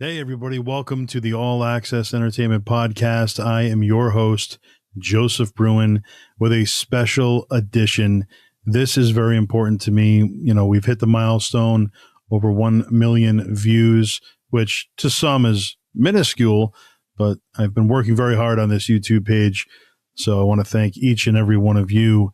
Hey, everybody. Welcome to the All Access Entertainment Podcast. I am your host, Joseph Bruen, with a special edition. This is very important to me. You know, we've hit the milestone over 1 million views, which to some is minuscule, but I've been working very hard on this YouTube page. So I want to thank each and every one of you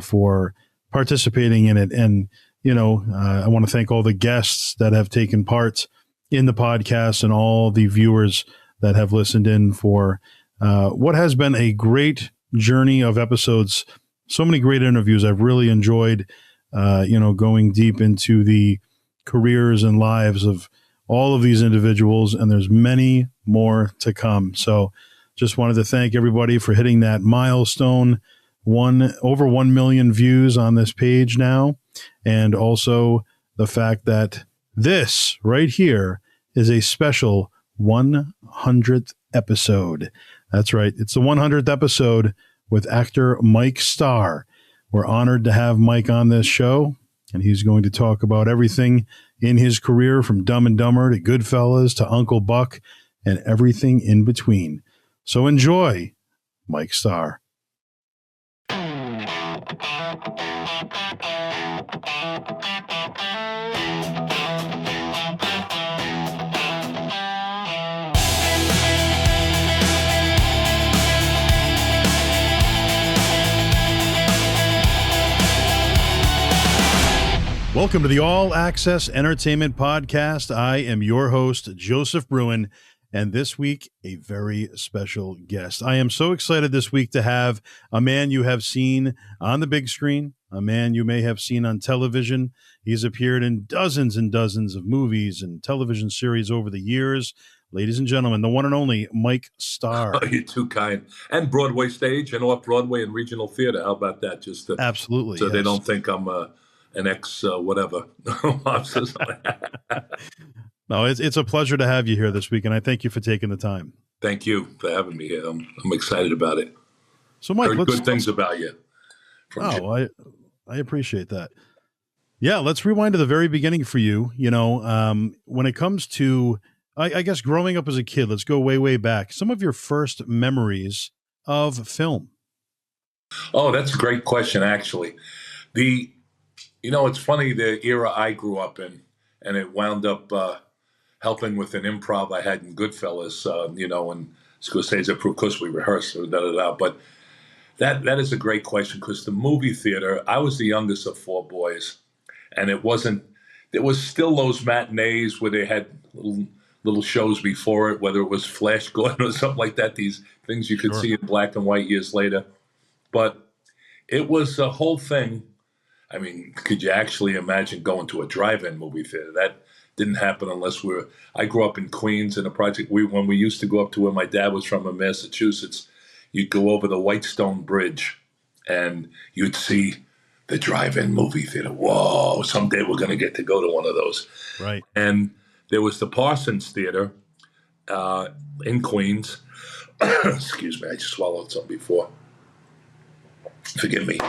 for participating in it. And, I want to thank all the guests that have taken part in the podcast and all the viewers that have listened in for what has been a great journey of episodes. So many great interviews. I've really enjoyed, going deep into the careers and lives of all of these individuals, and there's many more to come. So just wanted to thank everybody for hitting that milestone, over 1 million views on this page now, and also the fact that this right here is a special 100th episode. That's right. It's the 100th episode with actor Mike Starr. We're honored to have Mike on this show, and he's going to talk about everything in his career, from Dumb and Dumber to Goodfellas to Uncle Buck and everything in between. So enjoy Mike Starr. Welcome to the All Access Entertainment Podcast. I am your host, Joseph Bruen, and this week, a very special guest. I am so excited this week to have a man you have seen on the big screen, a man you may have seen on television. He's appeared in dozens and dozens of movies and television series over the years. Ladies and gentlemen, the one and only Mike Starr. Oh, you're too kind. And Broadway stage and off-Broadway and regional theater. How about that? Just Absolutely. So yes. They don't think I'm an ex whatever. No, it's a pleasure to have you here this week, and I thank you for taking the time. Thank you for having me here. I'm excited about it. So, Mike, Heard good things about you. I appreciate that. Yeah, let's rewind to the very beginning for you. When it comes to, I guess, growing up as a kid, let's go way, way back. Some of your first memories of film. Oh, that's a great question, actually. It's funny, the era I grew up in, and it wound up helping with an improv I had in Goodfellas, and Scorsese approved because we rehearsed, but that is a great question, because the movie theater, I was the youngest of four boys, and there was still those matinees where they had little shows before it, whether it was Flash Gordon or something like that, these things you could see in black and white years later. But it was a whole thing. I mean, could you actually imagine going to a drive-in movie theater? That didn't happen unless I grew up in Queens in a project. When we used to go up to where my dad was from in Massachusetts, you'd go over the Whitestone Bridge and you'd see the drive-in movie theater. Whoa, someday we're going to get to go to one of those. Right. And there was the Parsons Theater in Queens. Excuse me, I just swallowed some before. Forgive me.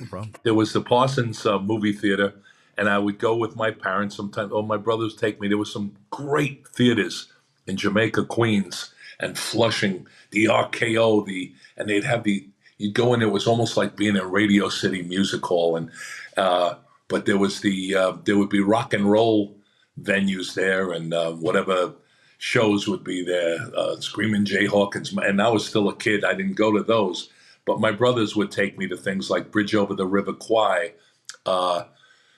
No problem. There was the Parsons movie theater, and I would go with my parents sometimes, or my brothers take me. There were some great theaters in Jamaica, Queens, and Flushing, the RKO, and they'd have you'd go in, it was almost like being in Radio City Music Hall, and but there was there would be rock and roll venues there, and whatever shows would be there, Screaming Jay Hawkins, and I was still a kid, I didn't go to those. But my brothers would take me to things like Bridge Over the River Kwai. I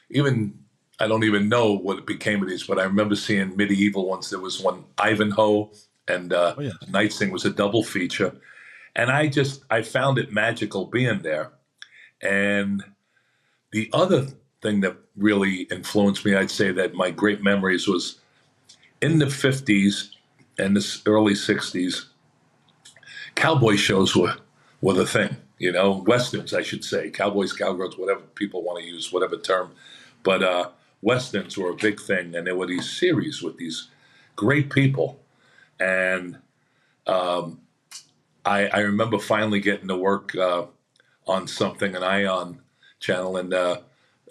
don't even know what it became of these, but I remember seeing medieval ones. There was one, Ivanhoe, and Night Sing was a double feature. And I found it magical being there. And the other thing that really influenced me, I'd say that my great memories was in the 50s and the early 60s, cowboy shows were the thing, Westerns, I should say, cowboys, cowgirls, whatever people want to use, whatever term. But Westerns were a big thing, and there were these series with these great people. And I remember finally getting to work on something, an Ion channel, and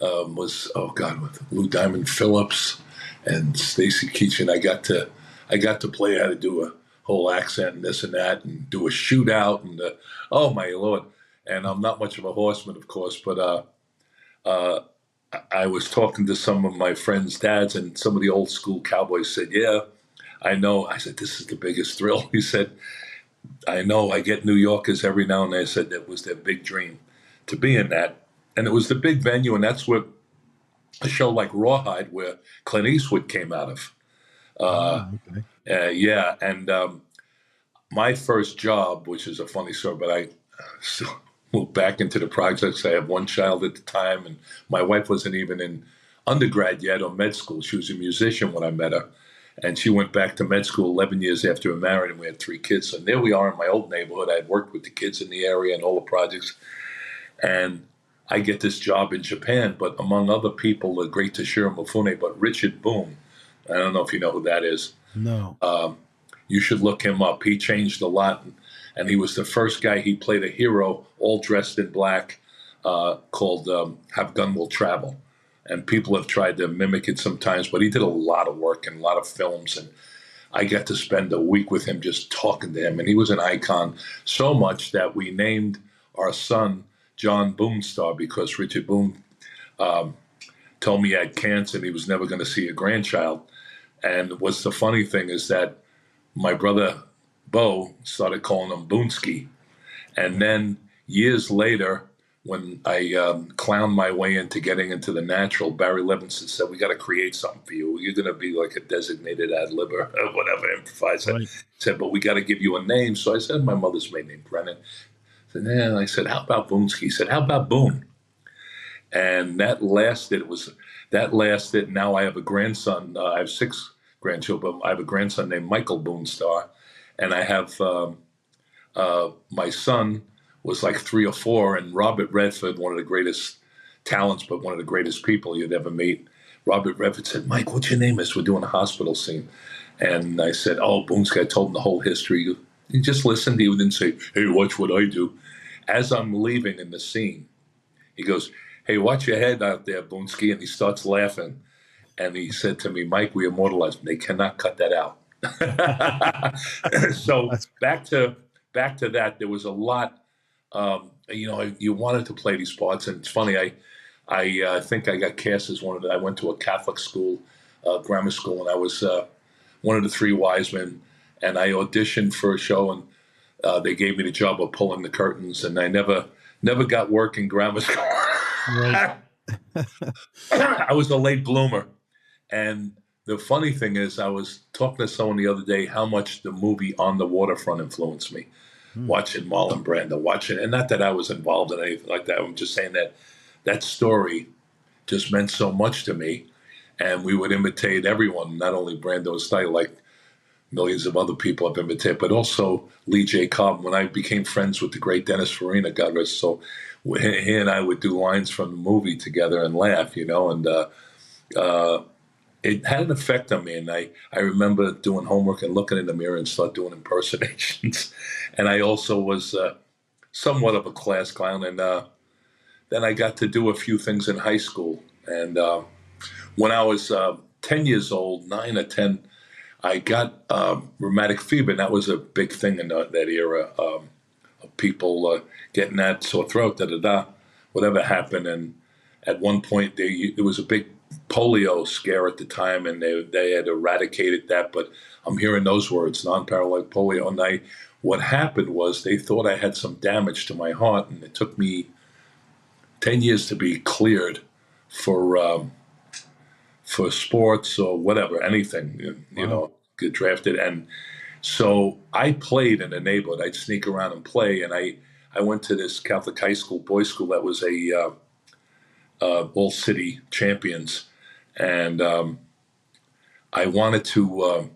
was, with Lou Diamond Phillips and Stacy Keach, I got to play how to do a whole accent and this and that, and do a shootout, and oh my Lord! And I'm not much of a horseman, of course, but uh, I was talking to some of my friends' dads, and some of the old school cowboys said, "Yeah, I know." I said, "This is the biggest thrill." He said, "I know. I get New Yorkers every now and then." I said that was their big dream to be in that, and it was the big venue, and that's what a show like Rawhide, where Clint Eastwood came out of. Uh, Okay. yeah, and my first job, which is a funny story, but I still moved back into the projects. I had one child at the time, and my wife wasn't even in undergrad yet or med school. She was a musician when I met her, and she went back to med school 11 years after we were married, and we had 3 kids. And there we are in my old neighborhood. I had worked with the kids in the area and all the projects, and I get this job in Japan, but among other people, the great Toshiro Mifune, but Richard Boone. I don't know if you know who that is. No. You should look him up. He changed a lot, and he was the first guy. He played a hero, all dressed in black, called "Have Gun Will Travel," and people have tried to mimic it sometimes. But he did a lot of work and a lot of films, and I got to spend a week with him just talking to him, and he was an icon. So much that we named our son John Boone Starr because Richard Boone told me he had cancer and he was never going to see a grandchild. And what's the funny thing is that my brother Bo started calling him Boonsky. And then years later, when I clowned my way into getting into the natural, Barry Levinson said, "We got to create something for you. You're going to be like a designated ad-libber or whatever, improviser." Right. He said, "But we got to give you a name." So I said, my mother's maiden name, Brennan. I said, "Yeah." I said, "How about Boonsky?" He said, "How about Boone?" And that lasted. That lasted. Now I have a grandson. I have 6 grandchildren. I have a grandson named Michael Boone Starr, and I have my son was like 3 or 4, and Robert Redford, one of the greatest talents, but one of the greatest people you'd ever meet. Robert Redford said, "Mike, what's your name?" Is we're doing a hospital scene, and I said, "Oh, Boonsky." I told him the whole history. He just listened. He didn't say, "Hey, watch what I do." As I'm leaving in the scene, he goes, "Hey, watch your head out there, Boonsky," and he starts laughing. And he said to me, "Mike, we immortalized. They cannot cut that out." So That's back to that. There was a lot. You wanted to play these parts, and it's funny. I think I got cast as one of the. I went to a Catholic school, grammar school, and I was one of the 3 wise men. And I auditioned for a show, and they gave me the job of pulling the curtains, and I never got work in grammar school. right. I was a late bloomer. And the funny thing is, I was talking to someone the other day how much the movie On the Waterfront influenced me. Watching Marlon Brando, and not that I was involved in anything like that. I'm just saying that that story just meant so much to me. And we would imitate everyone, not only Brando's style, like millions of other people I've imitated, but also Lee J. Cobb. When I became friends with the great Dennis Farina, God rest his soul, he and I would do lines from the movie together and laugh, and it had an effect on me. And I remember doing homework and looking in the mirror and start doing impersonations. And I also was somewhat of a class clown. And then I got to do a few things in high school. And when I was 10 years old, 9 or 10, I got rheumatic fever. And that was a big thing in that era of people getting that sore throat, whatever happened. And at one point, there was a big polio scare at the time, and they had eradicated that. But I'm hearing those words, non-paralytic polio. And what happened was they thought I had some damage to my heart, and it took me 10 years to be cleared for sports or whatever, anything, get drafted. And so I played in the neighborhood. I'd sneak around and play, and I went to this Catholic high school, boys' school that was a all city champions, and I wanted to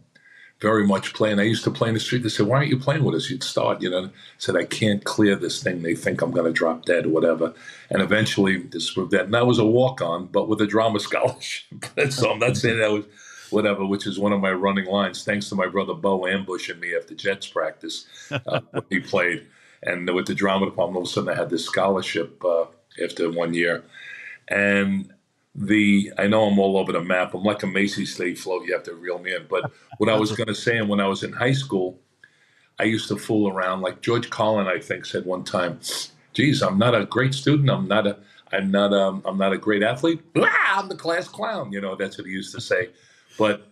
very much play. And I used to play in the street. They said, "Why aren't you playing with us? You'd start." I said, "I can't clear this thing. They think I'm going to drop dead or whatever." And eventually disproved that. And I was a walk-on, but with a drama scholarship. So I'm not saying that was whatever, which is one of my running lines. Thanks to my brother Bo ambushing me after Jets practice when he played. And with the drama department, all of a sudden I had this scholarship after 1 year. And I know I'm all over the map. I'm like a Macy's Day float. You have to reel me in. But what I That's was going to say, and when I was in high school, I used to fool around. Like George Carlin, I think, said one time, "Geez, I'm not a great student. I'm not a great athlete. Blah, I'm the class clown." That's what he used to say. But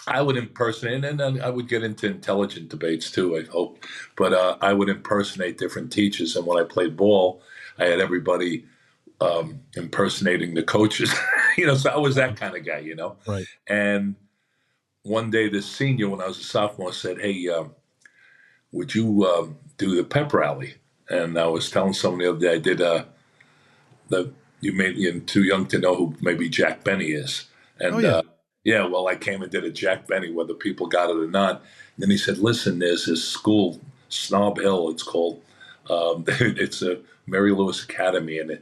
I would impersonate, and then I would get into intelligent debates too, I hope. But I would impersonate different teachers. And when I played ball, I had everybody impersonating the coaches. So I was that kind of guy. right. And one day, this senior, when I was a sophomore, said, "Hey, would you do the pep rally?" And I was telling someone the other day, I did you're too young to know who maybe Jack Benny is. Oh And yeah. yeah, well, I came and did a Jack Benny, whether people got it or not. And then he said, "Listen, there's this school, Snob Hill, it's called. It's a Mary Lewis Academy, and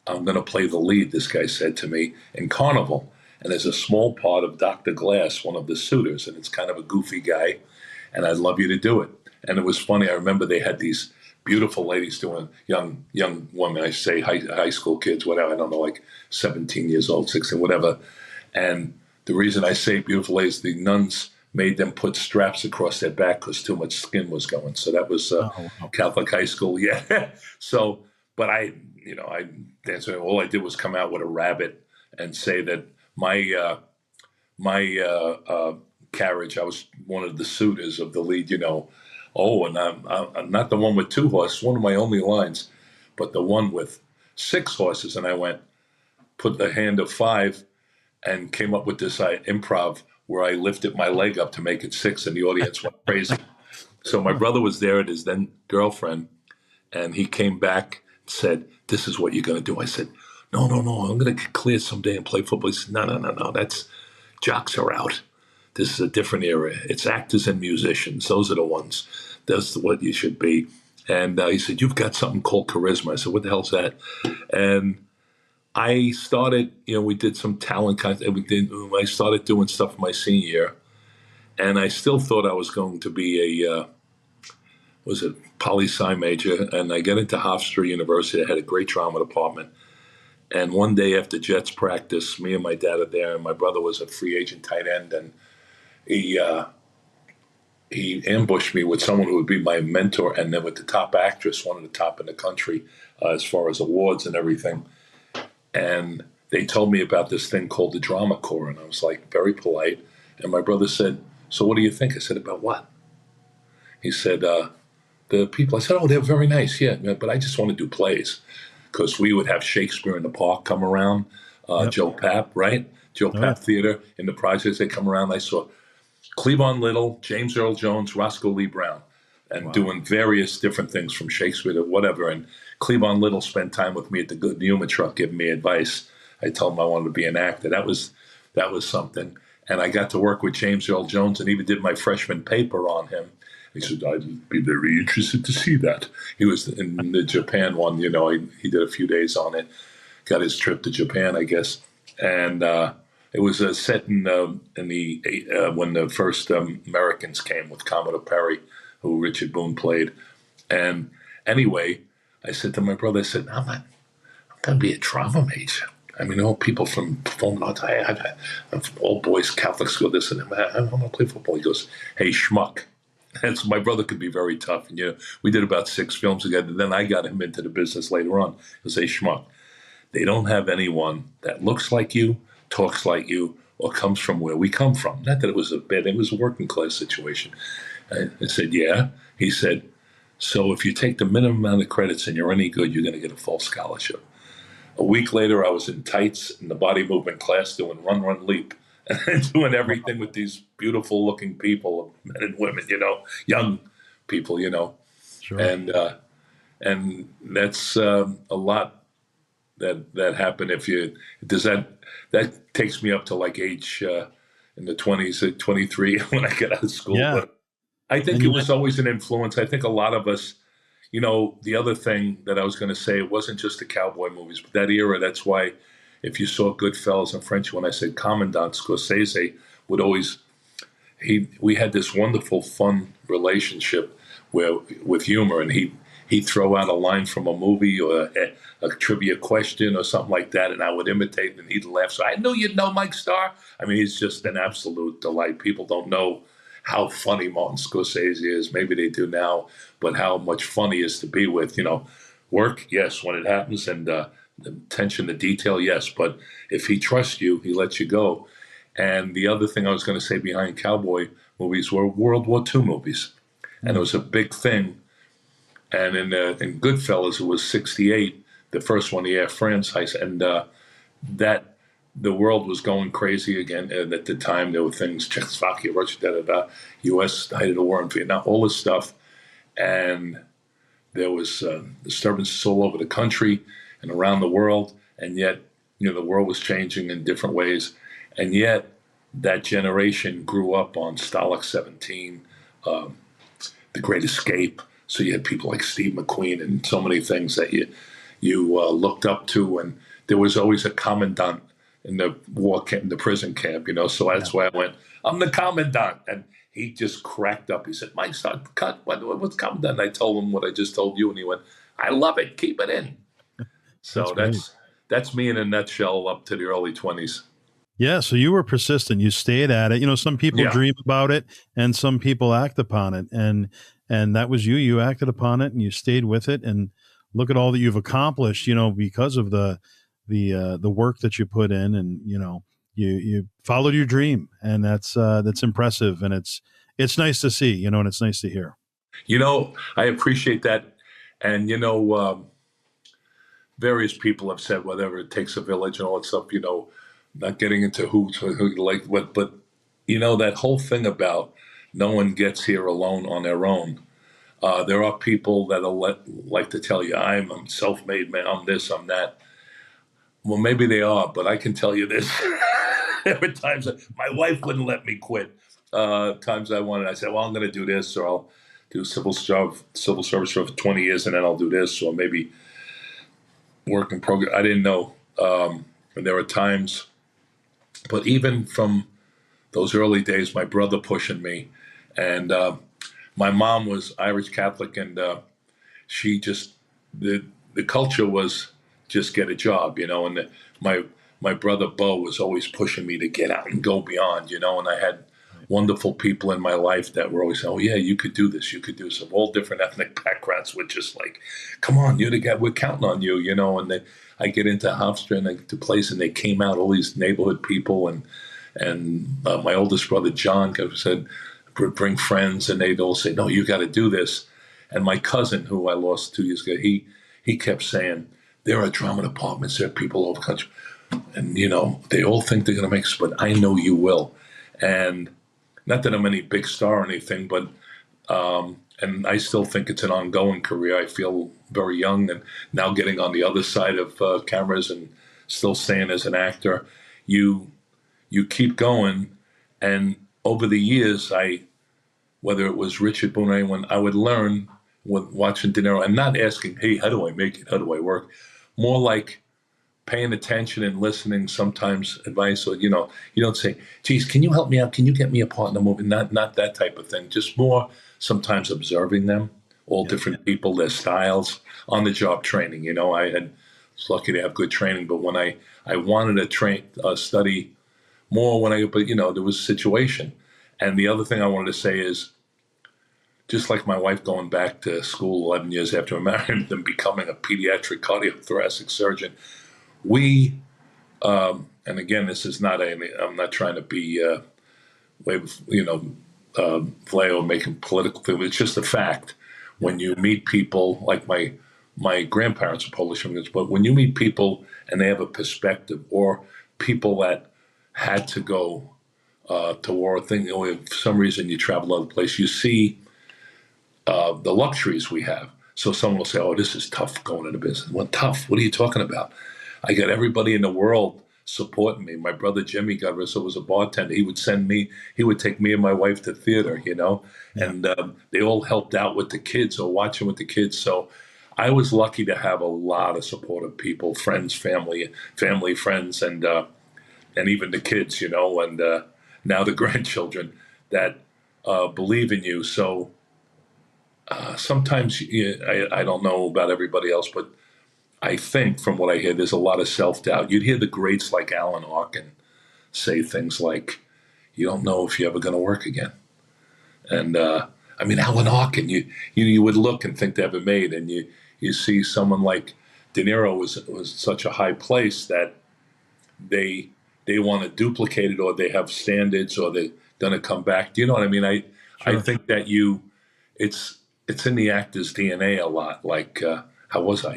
I'm going to play the lead," this guy said to me, "in Carnival. And there's a small part of Dr. Glass, one of the suitors, and it's kind of a goofy guy, and I'd love you to do it." And it was funny. I remember they had these beautiful ladies doing, young women, I say high school kids, whatever, I don't know, like 17 years old, 16, whatever. And the reason I say beautiful ladies, the nuns made them put straps across their back because too much skin was going. So that was Oh wow. Catholic high school, yeah. So, but I danced. All I did was come out with a rabbit and say that my carriage, I was one of the suitors of the lead. Oh, and I'm not the one with 2 horses, one of my only lines, but the one with 6 horses. And I went, put the hand of 5, and came up with this improv where I lifted my leg up to make it 6, and the audience went crazy. So my brother was there, and his then girlfriend, and he came back and said, "This is what you're going to do." I said, "No, no, no, I'm going to get cleared someday and play football." He said, "No, no, no, no, that's jocks are out. This is a different era. It's actors and musicians. Those are the ones. That's what you should be." And he said, "You've got something called charisma." I said, "What the hell's that?" And I started, we did some talent contest. I started doing stuff my senior year, and I still thought I was going to be a was a poli-sci major. And I got into Hofstra University. I had a great drama department. And one day after Jets practice, me and my dad are there, and my brother was a free agent tight end, and he ambushed me with someone who would be my mentor, and then with the top actress, one of the top in the country, as far as awards and everything. And they told me about this thing called the Drama Corps, and I was like very polite. And my brother said, "So what do you think?" I said, "About what?" He said, "The people." I said, "Oh, they're very nice, yeah, but I just want to do plays." Because we would have Shakespeare in the Park come around, Yep. Joe Papp, right? Joe Oh yeah. Papp Theater in the projects, they come around. I saw Cleavon Little, James Earl Jones, Roscoe Lee Brown, and Wow. doing various different things from Shakespeare to whatever. And Cleavon Little spent time with me at the Good Humor Truck, giving me advice. I told him I wanted to be an actor. That was something. And I got to work with James Earl Jones, and even did my freshman paper on him. He said, "I'd be very interested to see that." He was in the Japan one, he did a few days on it. Got his trip to Japan, I guess. And it was set in the when the first Americans came with Commodore Perry, who Richard Boone played. And anyway, I said to my brother, I said, I'm going to be a drama major. I mean, all people from performing arts, I'm from all boys Catholic school, this and that. I want to play football. He goes, "Hey, schmuck." And so my brother could be very tough. And, we did about 6 films together. Then I got him into the business later on. He goes, "Hey, schmuck, they don't have anyone that looks like you, talks like you, or comes from where we come from." Not that it was it was a working class situation. I said, "Yeah." He said, "So if you take the minimum amount of credits and you're any good, you're going to get a full scholarship." A week later, I was in tights in the body movement class doing run, run, leap, and doing everything with these beautiful looking people, men and women, young people. Sure. And that's a lot that happened. If you does that takes me up to like age in the 20s at 23 when I get out of school. Yeah. But I think And it you was always an influence. I think a lot of us, the other thing that I was going to say, it wasn't just the cowboy movies, but that era. That's why if you saw Goodfellas in French, when I said Commandant, Scorsese would always we had this wonderful, fun relationship with humor, and he'd throw out a line from a movie or a trivia question or something like that, and I would imitate, and he'd laugh. So I knew you'd know Mike Starr. I mean, he's just an absolute delight. People don't know how funny Martin Scorsese is. Maybe they do now, but how much fun he is to be with. Work, yes, when it happens, and the attention to detail, yes. But if he trusts you, he lets you go. And the other thing I was going to say behind cowboy movies were World War II movies, and it was a big thing. And in Goodfellas, it was '68, the first one, the Air France heist, and that the world was going crazy again. And at the time, there were things, Czechoslovakia, Russia, U.S., the height of the war in Vietnam, all this stuff. And there was disturbances all over the country and around the world. And yet, the world was changing in different ways. And yet, that generation grew up on Stalag 17, The Great Escape. So you had people like Steve McQueen and so many things that you looked up to. And there was always a commandant in the war camp, in the prison camp, So that's why I went, I'm the commandant. And he just cracked up. He said, Mike, start cut. What's commandant? And I told him what I just told you. And he went, I love it. Keep it in. So that's me in a nutshell up to the early 20s. Yeah, so you were persistent. You stayed at it. Some people dream about it, and some people act upon it. And that was you. You acted upon it, and you stayed with it. And look at all that you've accomplished. Because of the work that you put in, and you followed your dream, and that's impressive. And it's nice to see. And it's nice to hear. I appreciate that, and various people have said whatever it takes a village and all that stuff. Not getting into who like what, but that whole thing about no one gets here alone on their own. There are people that'll like to tell you, I'm self-made man, I'm this, I'm that. Well, maybe they are, but I can tell you this. There were times my wife wouldn't let me quit. Times I wanted, I said, well, I'm going to do this, or I'll do civil service for 20 years, and then I'll do this, or maybe work in program. I didn't know. And there were times. But even from those early days, my brother pushing me, and my mom was Irish Catholic, and she just the culture was just get a job, and my brother Bo was always pushing me to get out and go beyond, and I had wonderful people in my life that were always saying, oh yeah, you could do this, you could do some all different ethnic backgrounds, which is like, come on, you're the guy, we're counting on you, and I get into Hofstra and I get to place, and they came out, all these neighborhood people, and my oldest brother John said, bring friends, and they'd all say, no, you got to do this. And my cousin, who I lost 2 years ago, he kept saying, there are drama departments, there are people all over the country, and they all think they're going to make it, but I know you will. And not that I'm any big star or anything, but and I still think it's an ongoing career. I feel very young, and now getting on the other side of cameras and still staying as an actor, you keep going. And over the years, whether it was Richard Boone or anyone, I would learn with watching De Niro and not asking, hey, how do I make it? How do I work? More like paying attention and listening, sometimes advice. So, you don't say, geez, can you help me out? Can you get me a part in the movie? Not that type of thing. Just more sometimes observing them, all different people, their styles, on the job training. I was lucky to have good training, but when I wanted to study more but there was a situation. And the other thing I wanted to say is, just like my wife going back to school 11 years after I married and becoming a pediatric cardiothoracic surgeon, we, and again, this is not I'm not trying to be, Vlao making political thing. It's just a fact. When you meet people, like my grandparents are Polish immigrants, but when you meet people and they have a perspective, or people that had to go to war, for some reason you travel other place, you see the luxuries we have. So someone will say, oh, this is tough going into business. Well, tough? What are you talking about? I got everybody in the world supporting me. My brother Jimmy, God rest him, was a bartender. He would take me and my wife to theater, and they all helped out with the kids or watching with the kids. So I was lucky to have a lot of supportive people, friends, family, friends, and even the kids, and now the grandchildren that believe in you. So sometimes I don't know about everybody else, but I think from what I hear, there's a lot of self-doubt. You'd hear the greats like Alan Arkin say things like, "You don't know if you're ever going to work again." And I mean, Alan Arkin, you would look and think they ever made, and you see someone like De Niro was such a high place that they they want to duplicate it, or they have standards, or they're going to come back. Do you know what I mean? I Sure. think that it's it's in the actor's DNA a lot. Like how was I?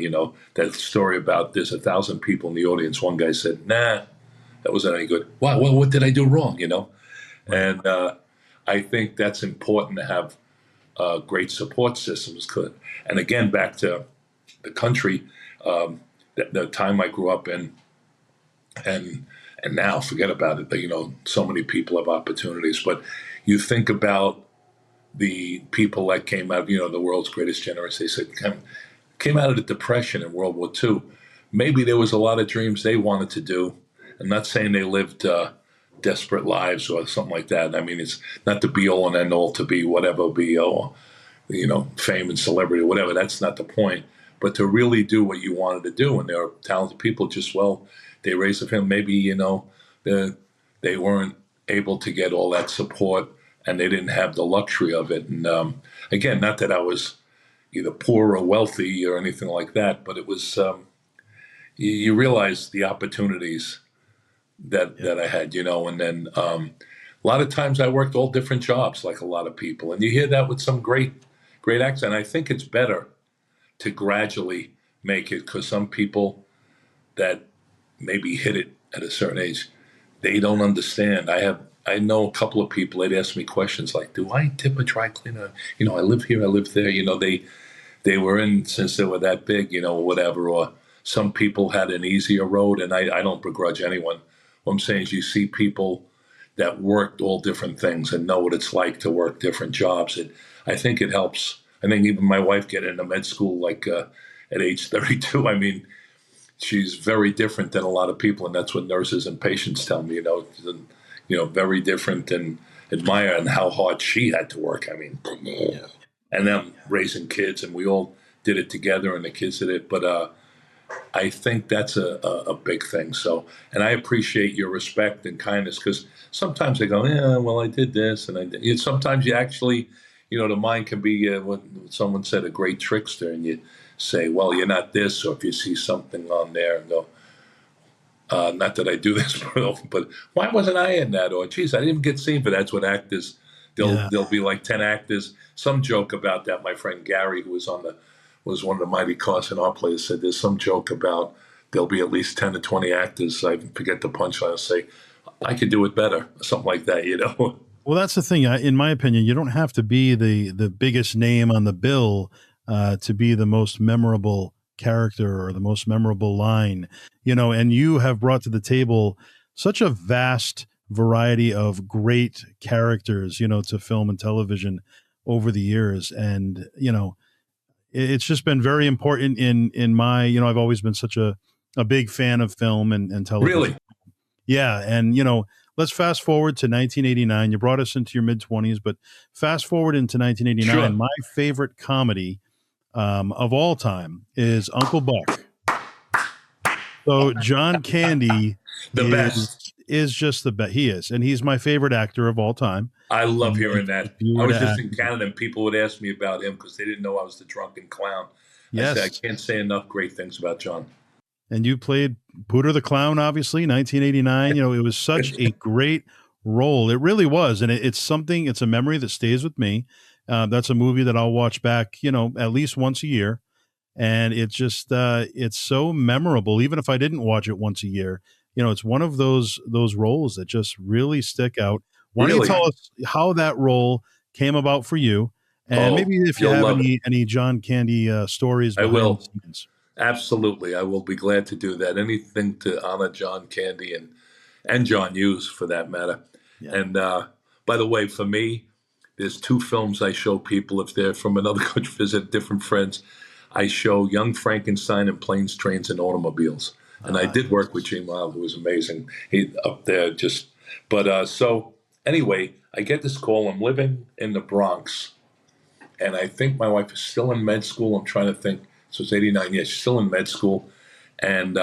That story about there's 1,000 people in the audience. One guy said, "Nah, that wasn't any good. Wow, what did I do wrong?" Right. And I think that's important to have great support systems. And again, back to the country, the time I grew up in, and now forget about it. But so many people have opportunities. But you think about the people that came out, the world's greatest generation. They said came out of the Depression in World War II. Maybe there was a lot of dreams they wanted to do. I'm not saying they lived desperate lives or something like that. I mean, it's not the be all and end all to be whatever, fame and celebrity or whatever. That's not the point. But to really do what you wanted to do, and there are talented people. They raised a family. Maybe they weren't able to get all that support, and they didn't have the luxury of it. And again, not that I was either poor or wealthy or anything like that, but it was you realize the opportunities that I had, and then a lot of times I worked all different jobs, like a lot of people, and you hear that with some great acts. And I think it's better to gradually make it, because some people that maybe hit it at a certain age, they don't understand. I know a couple of people. They'd ask me questions like, "Do I tip a dry cleaner? I live here, I live there." They were in since they were that big, or whatever. Or some people had an easier road, and I don't begrudge anyone. What I'm saying is, you see people that worked all different things and know what it's like to work different jobs. I think it helps. I think even my wife getting into med school like at age 32. I mean, she's very different than a lot of people, and that's what nurses and patients tell me. Very different, and admire and how hard she had to work. I mean, Yeah. and them raising kids, and we all did it together, and the kids did it. But I think that's a big thing. So, and I appreciate your respect and kindness, because sometimes they go, "Yeah, well, I did this," and I did. Sometimes you actually, the mind can be what someone said, a great trickster, and you say, "Well, you're not this," or if you see something on there and go, "Not that I do this," but why wasn't I in that? Or, geez, I didn't get seen for that. That's what actors. Yeah. There'll be like 10 actors. Some joke about that. My friend Gary, who was one of the mighty Carson art players, said there's some joke about there'll be at least 10 to 20 actors. I forget the punchline. I'll say, "I could do it better," something like that. Well, that's the thing. In my opinion, you don't have to be the biggest name on the bill to be the most memorable character or the most memorable line. And you have brought to the table such a vast variety of great characters, to film and television over the years. And it's just been very important in my. I've always been such a big fan of film and television. Really? Yeah, and let's fast forward to 1989. You brought us into your mid 20s, but fast forward into 1989. Sure. My favorite comedy of all time is Uncle Buck. So John Candy The best. is just the best. He is, and he's my favorite actor of all time. I love And hearing if that. you I were was to just ask, in Canada, and people would ask me about him because they didn't know I was the drunken clown. I said, I yes, can't say enough great things about John. and you played Pooter the Clown, obviously, 1989. It was such a great role. It really was. And it's a memory that stays with me. That's a movie that I'll watch back, at least once a year. And it's so memorable. Even if I didn't watch it once a year, it's one of those roles that just really stick out. Why don't you Really? tell us how that role came about for you? And Oh, maybe if you you'll have love it. any John Candy stories I behind the will. scenes. Absolutely. I will be glad to do that. Anything to honor John Candy and John Hughes, for that matter. Yeah. And by the way, for me, there's two films I show people if they're from another country, visit different friends. I show Young Frankenstein and Planes, Trains, and Automobiles. And I did work with Gene Wilder, who was amazing. He up there just, but so anyway, I get this call. I'm living in the Bronx, And I think my wife is still in med school. I'm trying to think. So it's 89. Yeah, she's still in med school. And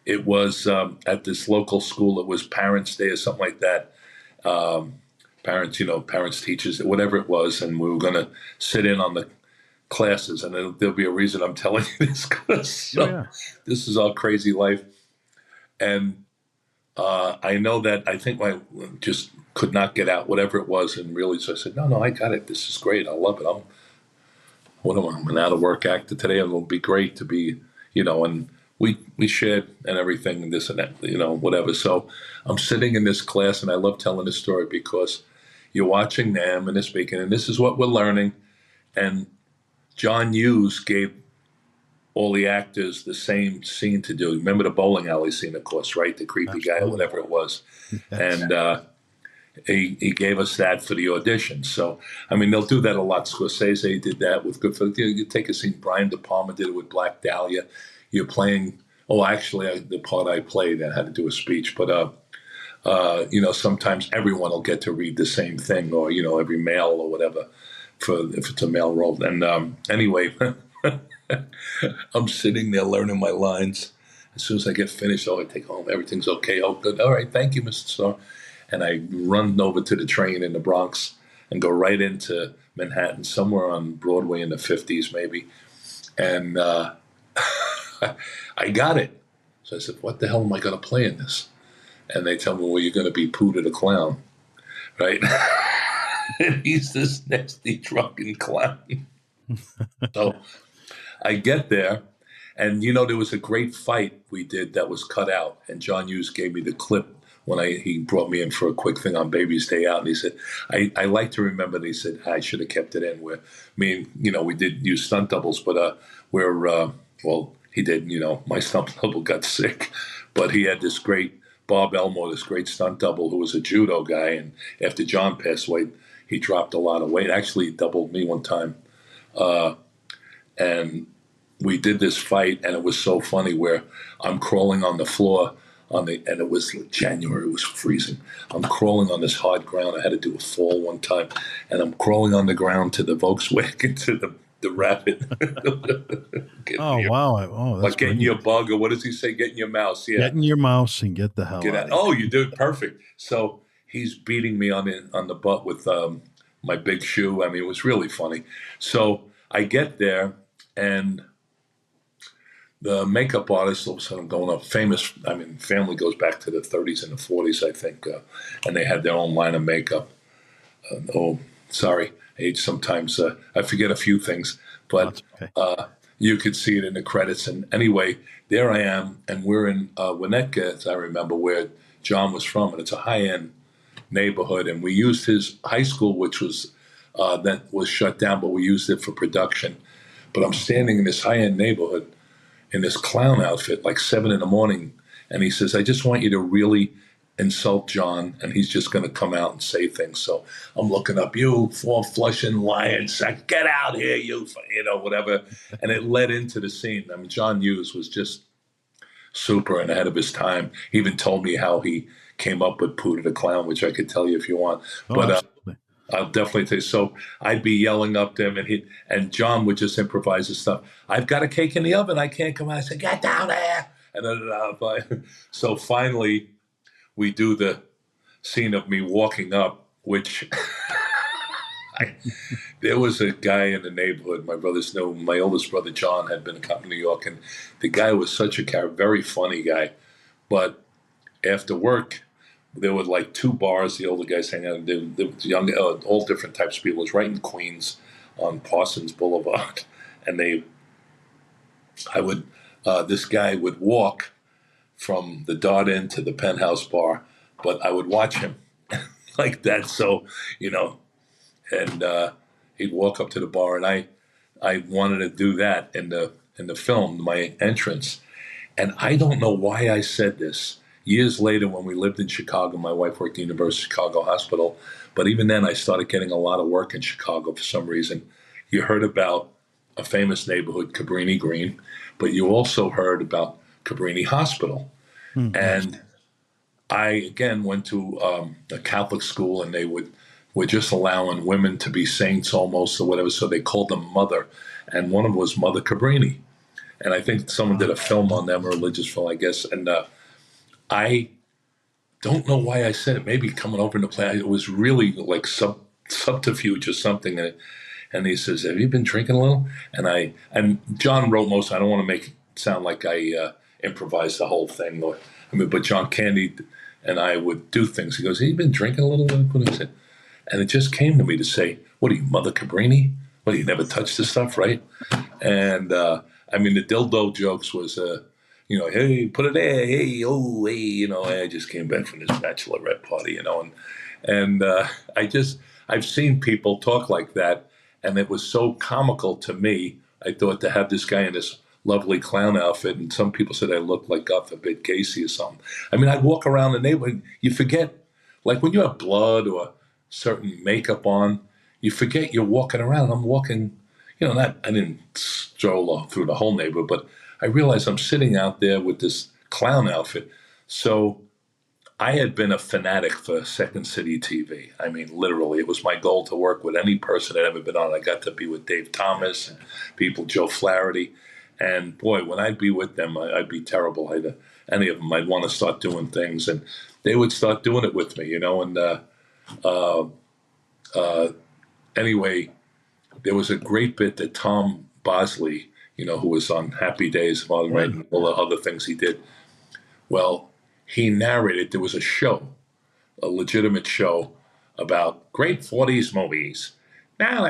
it was at this local school. It was Parents' Day or something like that. Parents, teachers, whatever it was. And we were going to sit in on the classes. And there'll be a reason I'm telling you this, because this is our crazy life. And I know that I think I just could not get out, whatever it was. And really, so I said, no, I got it. This is great. I love it. I'm an out of work actor today. It'll be great to be, and we shared and everything and this and that, whatever. So I'm sitting in this class, and I love telling this story because you're watching them and they're speaking, and this is what we're learning. And John Hughes gave all the actors the same scene to do. Remember the bowling alley scene, of course, right? The creepy guy or whatever it was. And he gave us that for the audition. So, I mean, they'll do that a lot. Scorsese did that with Goodfellas. You take a scene, Brian De Palma did it with Black Dahlia. You're playing, the part I played, I had to do a speech. But, sometimes everyone will get to read the same thing, or, every male or whatever, if it's a male role. And anyway, I'm sitting there learning my lines. As soon as I get finished, I take home. Everything's okay. Oh, good. All right. Thank you, Mr. Starr. And I run over to the train in the Bronx and go right into Manhattan, somewhere on Broadway in the 50s, maybe. And I got it. So I said, what the hell am I going to play in this? And they tell me, well, you're going to be Pooter the Clown, right? And he's this nasty, drunken clown. So I get there, and there was a great fight we did that was cut out, and John Hughes gave me the clip when he brought me in for a quick thing on Baby's Day Out, and he said, I like to remember that he said, I should have kept it in, where me and, we did use stunt doubles, but he did, my stunt double got sick, but he had this great, Bob Elmore, this great stunt double who was a judo guy, and after John passed away, he dropped a lot of weight, actually he doubled me one time, and we did this fight, and it was so funny where I'm crawling on the floor and it was January, it was freezing. I'm crawling on this hard ground. I had to do a fall one time, and I'm crawling on the ground to the Volkswagen, to the Rapid. Wow. Like getting your bug, or what does he say? Getting your mouse. Yeah. Getting your mouse and get the hell out. Oh, you do it perfect. So he's beating me on the butt with my big shoe. I mean, it was really funny. So I get there, and the makeup artist, all of a sudden I'm going up, famous, family goes back to the 30s and the 40s, I think, and they had their own line of makeup. Age sometimes, I forget a few things, but you could see it in the credits. And anyway, there I am, and we're in Winnetka, as I remember, where John was from, and it's a high-end neighborhood, and we used his high school, which was, that was shut down, but we used it for production. But I'm standing in this high-end neighborhood, in this clown outfit, like 7 a.m, and he says, I just want you to really insult John, and he's just going to come out and say things. So I'm looking up, you four-flushing lions, get out here, you whatever. And it led into the scene. John Hughes was just super and ahead of his time. He even told me how he came up with Pooter the Clown, which I could tell you if you want. But I'll definitely tell you. So I'd be yelling up to him, and John would just improvise his stuff. I've got a cake in the oven. I can't come out. I said, get down there. And so finally, we do the scene of me walking up, which there was a guy in the neighborhood. My brothers know. My oldest brother, John, had been a cop in New York, and the guy was such a very funny guy. But after work, there were like 2 bars the older guys hang out. There was young, all different types of people. It was right in Queens on Parsons Boulevard. And this guy would walk from the Dart Inn to the Penthouse Bar, but I would watch him like that. So, and he'd walk up to the bar, and I wanted to do that in the film, my entrance. And I don't know why I said this. Years later, when we lived in Chicago, my wife worked at the University of Chicago Hospital. But even then, I started getting a lot of work in Chicago for some reason. You heard about a famous neighborhood, Cabrini Green, but you also heard about Cabrini Hospital. Mm-hmm. And I, again, went to a Catholic school, and they would were just allowing women to be saints almost or whatever. So they called them Mother. And one of them was Mother Cabrini. And I think someone did a film on them, a religious film, I guess. And I don't know why I said it. Maybe coming over into play, it was really like subterfuge or something. And he says, "Have you been drinking a little?" And John wrote most. I don't want to make it sound like I improvised the whole thing. But John Candy and I would do things. He goes, "Have you been drinking a little?" And it just came to me to say, "What are you, Mother Cabrini? What, you never touched this stuff, right?" And the dildo jokes was, hey, put it there, hey, oh, hey, I just came back from this bachelorette party, and I've seen people talk like that, and it was so comical to me. I thought to have this guy in this lovely clown outfit, and some people said I looked like, God forbid, Casey or something. I'd walk around the neighborhood, you forget, like when you have blood or certain makeup on, you forget you're walking around. I'm walking, I didn't stroll through the whole neighborhood, but I realized I'm sitting out there with this clown outfit. So I had been a fanatic for Second City TV. Literally, it was my goal to work with any person that had ever been on. I got to be with Dave Thomas and people, Joe Flaherty. And boy, when I'd be with them, I'd be terrible. Any of them, I'd want to start doing things. And they would start doing it with me, anyway, there was a great bit that Tom Bosley, who was on Happy Days, right, and all the other things he did. Well, he narrated, there was a show, a legitimate show about great 40s movies. Now.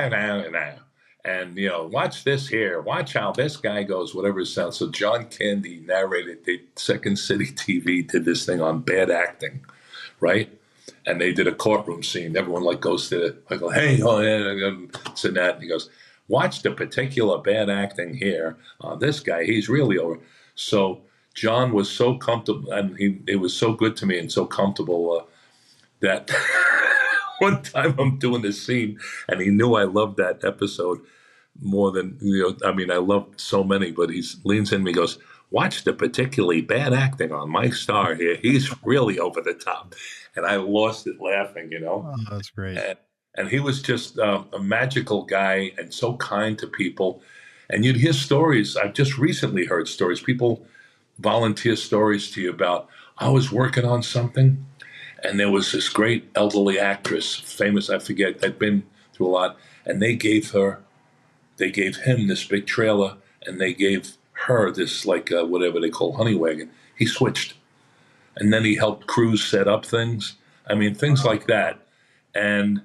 And, watch this here. Watch how this guy goes, whatever it sounds. So John Candy narrated, Second City TV did this thing on bad acting, right? And they did a courtroom scene. Everyone goes to, I go, hey, oh, yeah, sitting that. And he goes, watch the particular bad acting here. This guy, he's really over. So John was so comfortable, and it was so good to me and so comfortable that one time I'm doing this scene, and he knew I loved that episode more than, I loved so many, but he leans in and he goes, watch the particularly bad acting on Mike Starr here. He's really over the top. And I lost it laughing, Oh, that's great. And he was just a magical guy and so kind to people. And you'd hear stories. I've just recently heard stories. People volunteer stories to you about, I was working on something, and there was this great elderly actress, famous, I forget, I'd been through a lot, and they gave him this big trailer, and they gave her this, whatever they call honey wagon. He switched. And then he helped crews set up things. Things like that. And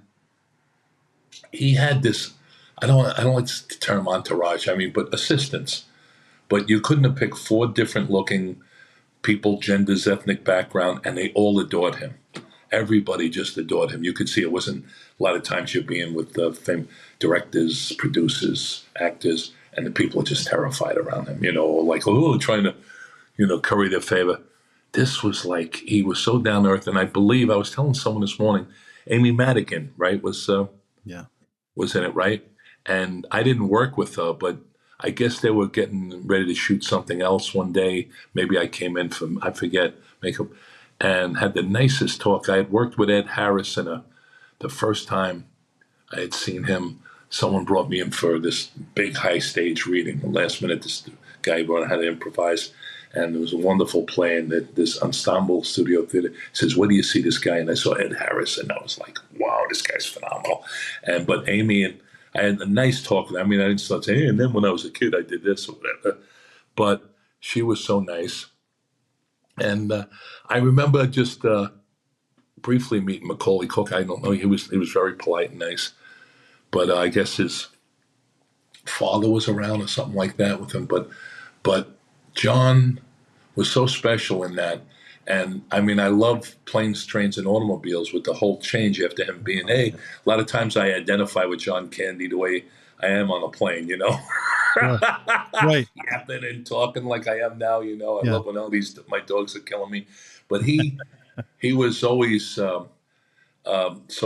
he had this, I don't like the term entourage, but assistants. But you couldn't have picked 4 different looking people, genders, ethnic background, and they all adored him. Everybody just adored him. You could see it wasn't, a lot of times you're being with the directors, producers, actors, and the people are just terrified around him, trying to, curry their favor. This was he was so down to earth. And I believe, I was telling someone this morning, Amy Madigan, right, was in it, right? And I didn't work with her, but I guess they were getting ready to shoot something else one day. Maybe I came in from, I forget, makeup, and had the nicest talk. I had worked with Ed Harris, the first time I had seen him, someone brought me in for this big high stage reading. The last minute, this guy brought how to improvise. And it was a wonderful play in this ensemble studio theater. He says, where do you see this guy? And I saw Ed Harris, and I was like, wow, this guy's phenomenal. But Amy, and I had a nice talk with her. I didn't start saying, hey, and then when I was a kid, I did this or whatever. But she was so nice. And I remember just briefly meeting Macaulay Culkin. I don't know, he was very polite and nice. But I guess his father was around or something like that with him. But John was so special in that. And I love planes, trains, and automobiles with the whole change after him being a lot of times I identify with John Candy the way I am on a plane, Right. Yapping and talking like I am now, I love when my dogs are killing me. But he was always so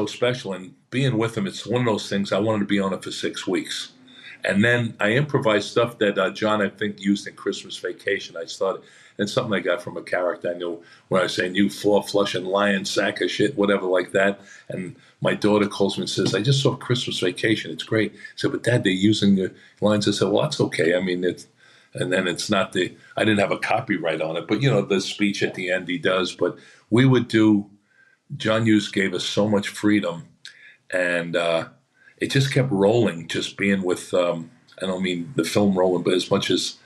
special, and being with him, it's one of those things. I wanted to be on it for 6 weeks. And then I improvised stuff that John, I think, used in Christmas Vacation. I started, and something I got from a character I knew where I was saying, "You four-flushing lion sack of shit," whatever like that. And my daughter calls me and says, "I just saw Christmas Vacation. It's great." I said, "But Dad, they're using the lines." I said, "Well, that's okay. I mean, it's," and then it's not I didn't have a copyright on it, but the speech at the end he does. But we would do, John Hughes gave us so much freedom, and it just kept rolling, just being with, I don't mean the film rolling, but as much as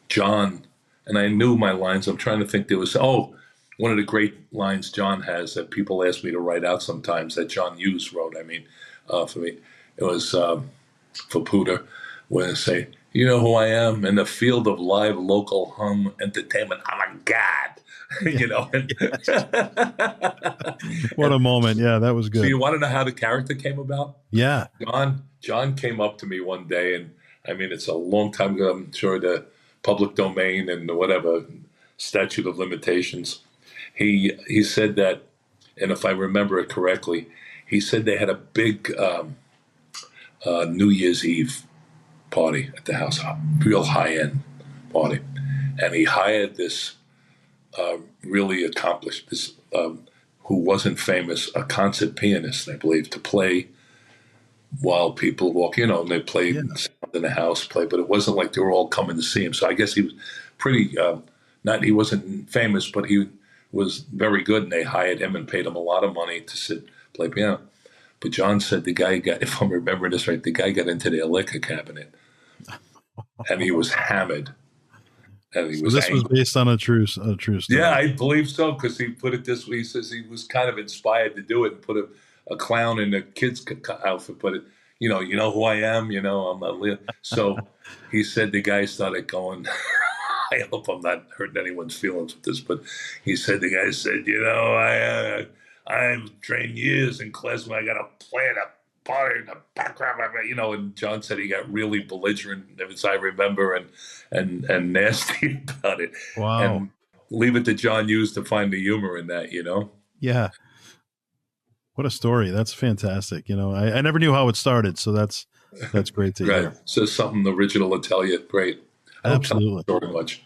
John, and I knew my lines. I'm trying to think, there was, one of the great lines John has that people ask me to write out sometimes that John Hughes wrote. I mean, for me, it was for Pooter, when I say, "You know who I am in the field of live local hum entertainment. I'm a god." And, What a moment. Yeah, that was so good. you want to know how the character came about? Yeah. John came up to me one day, and I mean, it's a long time ago. I'm sure the public domain and whatever statute of limitations. He said that, and if I remember it correctly, he said they had a big New Year's Eve party at the house, real high end party, and he hired this really accomplished, this who wasn't famous, a concert pianist, I believe, to play while people walk, and they played in the house, but it wasn't like they were all coming to see him. So I guess he was pretty, he wasn't famous, but he was very good, and they hired him and paid him a lot of money to play piano. But John said the guy got, if I'm remembering this right, the guy got into their liquor cabinet, and he was hammered. And he was angry. Was based on a true story. Yeah, I believe so, because he put it this way. He says he was kind of inspired to do it and put a clown in a kid's outfit. But you know who I am. I'm not. So he said the guy started going. I hope I'm not hurting anyone's feelings with this, but he said the guy said, I've trained years in klezmer. I got to play a part in the background, and John said he got really belligerent, as I remember, and nasty about it. Wow. And leave it to John Hughes to find the humor in that, Yeah. What a story. That's fantastic. I never knew how it started, so that's great to hear. Right. So something original will tell you. Great. Absolutely. Very much.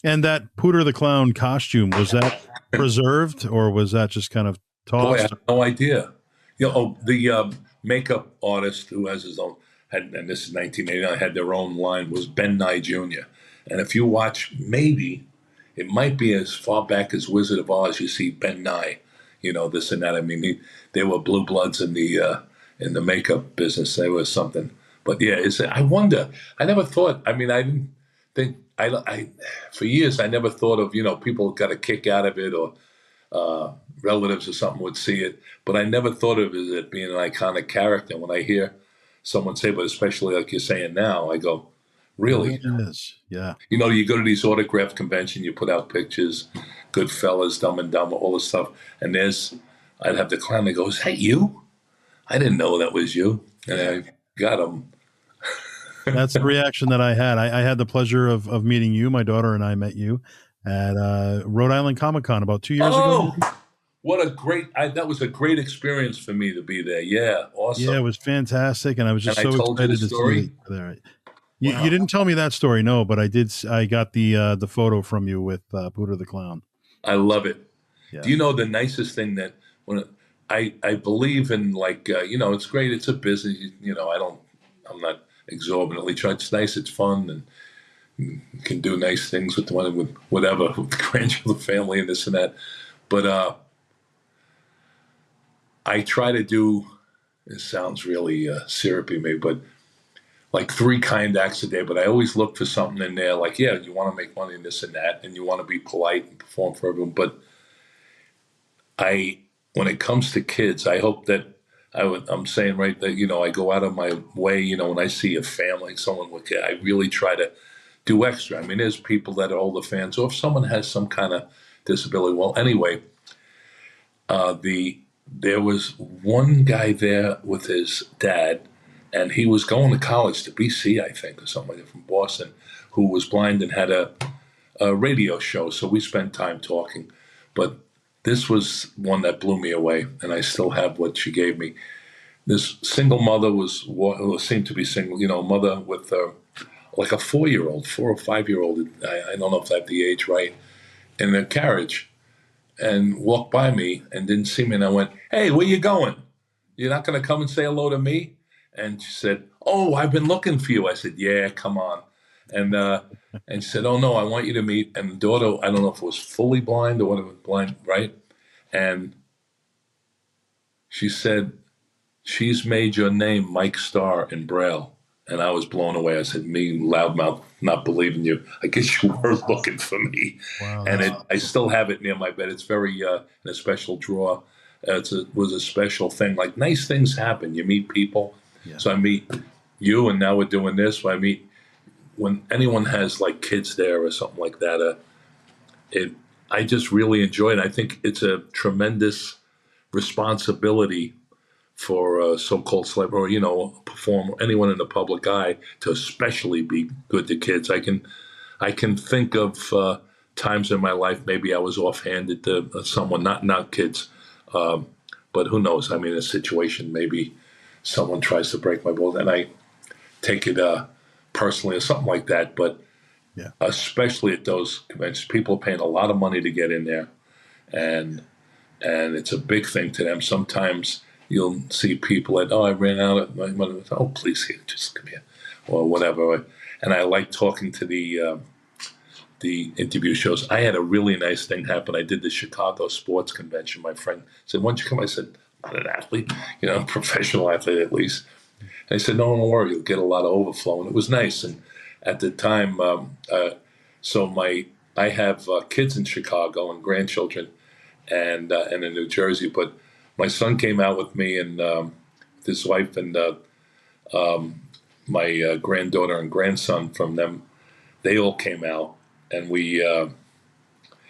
And that Pooter the Clown costume, was that preserved, or was that just kind of tossed? Boy, I have no idea. The makeup artist who has his own, and this is 1989, had their own line, was Ben Nye Jr. And if you watch, maybe it might be as far back as Wizard of Oz, you see Ben Nye, this and that. I mean, they were blue bloods in the makeup business. They were something. But yeah, I wonder. I never thought. I mean, I didn't think. I for years I never thought of people got a kick out of it, or relatives or something would see it, but I never thought of it being an iconic character. When I hear someone say, but especially like you're saying now, I go, really? It is. Yeah. You go to these autograph conventions, you put out pictures, Goodfellas, Dumb and Dumber, all this stuff, and I'd have the clown that goes, "Hey, you? I didn't know that was you," and I got him. That's the reaction that I had. I had the pleasure of meeting you. My daughter and I met you at Rhode Island Comic Con about 2 years ago. What that was a great experience for me to be there. Yeah, awesome. Yeah, it was fantastic, and I was just so excited to see you there. You didn't tell me that story, no, but I did. I got the photo from you with Pooter the Clown. I love it. Yeah. Do you know the nicest thing that when I believe in, it's great. It's a business. I'm not exorbitantly charged. It's nice. It's fun, and you can do nice things with whatever, with the grandchildren, family, and this and that. But I try to do. It sounds really syrupy, maybe, but like 3 kind acts a day. But I always look for something in there. Like, yeah, you want to make money and this and that, and you want to be polite and perform for everyone. But when it comes to kids, I hope that I'm saying right that I go out of my way. When I see a family, someone with kids, I really try to do extra. I mean, there's people that are older fans, or if someone has some kind of disability. Well, anyway, there was one guy there with his dad, and he was going to college to BC, I think, or something like that, from Boston, who was blind and had a radio show. So we spent time talking. But this was one that blew me away, and I still have what she gave me. this single mother seemed to be single, mother with like a 4-year-old, 4 or 5-year-old. I don't know if I have the age right, in a carriage, and walked by me and didn't see me. And I went, "Hey, where you going? You're not going to come and say hello to me?" And she said, "Oh, I've been looking for you." I said, "Yeah, come on." And and she said, "Oh no, I want you to meet." And the daughter, I don't know if it was fully blind or whatever, blind, right? And she said, "She's made your name Mike Starr in Braille." And I was blown away. I said, "Me, loudmouth, not believing you. I guess you were looking for me." Wow. And I still have it near my bed. It's very in a special drawer. It was a special thing. Like, nice things happen. You meet people. Yeah. So I meet you, and now we're doing this. I meet when anyone has like kids there or something like that. I just really enjoy it. I think it's a tremendous responsibility for a so-called celebrity, or performer, anyone in the public eye, to especially be good to kids. I can think of times in my life maybe I was offhanded to someone, not kids, but who knows? I mean, a situation, maybe someone tries to break my balls, and I take it personally or something like that. But Yeah. especially at those conventions, people are paying a lot of money to get in there, and it's a big thing to them. Sometimes you'll see people at, "Oh, I ran out of my money." "Oh, please, here, just come here," or whatever. And I like talking to the interview shows. I had a really nice thing happen. I did the Chicago Sports Convention. My friend said, "Why don't you come?" I said, "Not an athlete, professional athlete at least." And he said, "No, don't worry, you'll get a lot of overflow." And it was nice. And at the time, I have kids in Chicago and grandchildren, and in New Jersey. But my son came out with me, and his wife, and my granddaughter and grandson from them. They all came out, and we,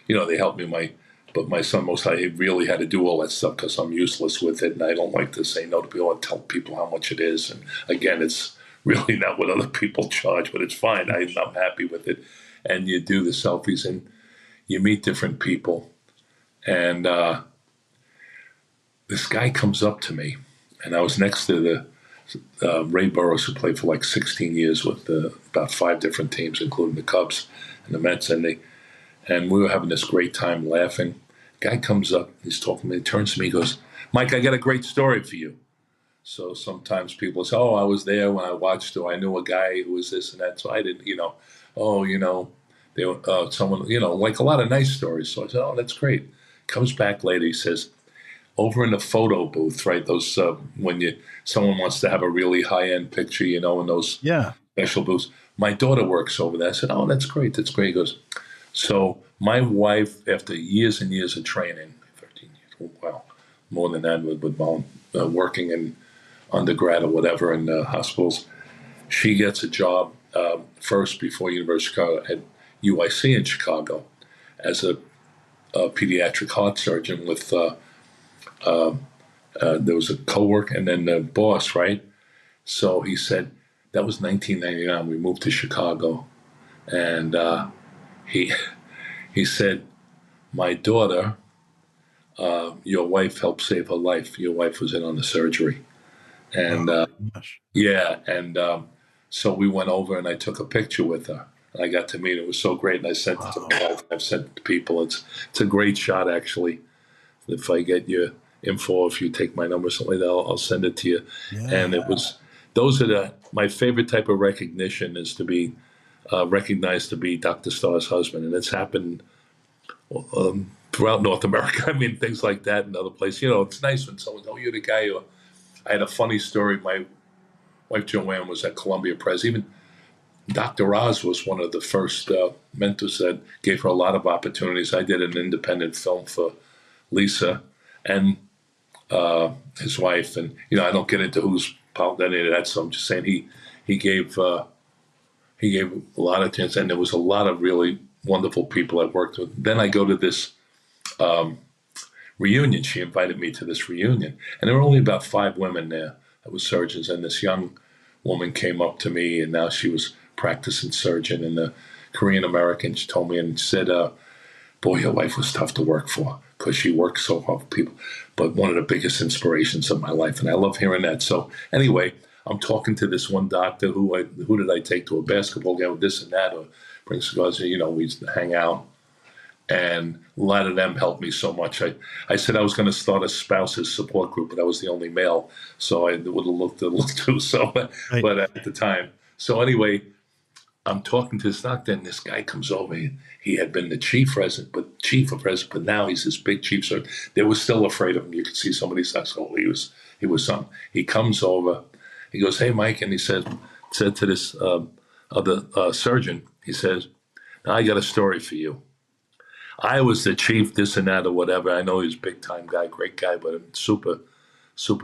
they helped me. But my son, he really had to do all that stuff because I'm useless with it, and I don't like to say no to people and tell people how much it is. And again, it's really not what other people charge, but it's fine. I'm happy with it. And you do the selfies, and you meet different people. And this guy comes up to me, and I was next to the Ray Burroughs, who played for like 16 years with about 5 different teams, including the Cubs and the Mets, and we were having this great time laughing. Guy comes up, he's talking to me, he turns to me, he goes, "Mike, I got a great story for you." So sometimes people say, "Oh, I was there when I watched, or I knew a guy who was this and that." So I didn't, they were someone, like a lot of nice stories. So I said, "Oh, that's great." Comes back later, he says, "Over in the photo booth, right? Those when someone wants to have a really high end picture, in those special booths. My daughter works over there." I said, "Oh, that's great. That's great." He goes, "So my wife, after years and years of training, 13 years, well, more than that, with mom working in undergrad or whatever in hospitals, she gets a job first before University of Chicago at UIC in Chicago as a pediatric heart surgeon with." There was a coworker and then the boss, right? So he said, that was 1999. We moved to Chicago, and he said, "My daughter, your wife helped save her life. Your wife was in on the surgery." And yeah, and so we went over, and I took a picture with her. I got to meet her. It was so great, and I sent it to my wife. I've sent it to people. It's a great shot, actually. If I get your info, if you take my number, something like that, I'll send it to you. Yeah. And those are my favorite type of recognition, is to be recognized to be Dr. Starr's husband. And it's happened throughout North America. I mean, things like that in other places. It's nice when someone, "Oh, you're the guy who..." I had a funny story. My wife, Joanne, was at Columbia Press. Even Dr. Oz was one of the first mentors that gave her a lot of opportunities. I did an independent film for Lisa and his wife, and I don't get into who's any of that. So I'm just saying he gave a lot of chance, and there was a lot of really wonderful people I worked with. Then I go to this reunion. She invited me to this reunion, and there were only about 5 women there that were surgeons. And this young woman came up to me, and now she was practicing surgeon, and the Korean American. She told me and said, boy, your wife was tough to work for because she worked so hard for people. But one of the biggest inspirations of my life, and I love hearing that. So anyway, I'm talking to this one doctor who did I take to a basketball game, this and that, or bring cigars. We used to hang out, and a lot of them helped me so much. I said I was going to start a spouses support group, but I was the only male, so I would have looked a little too. So, Right. but at the time, so anyway, I'm talking to this doctor, and this guy comes over. He had been the chief of resident, but now he's this big chief. So they were still afraid of him. You could see some of these guys. Oh, he was something. He comes over. He goes, "Hey, Mike," and he said to this other surgeon, he says, "I got a story for you. I was the chief, this and that, or whatever. I know he's a big time guy, great guy, but in super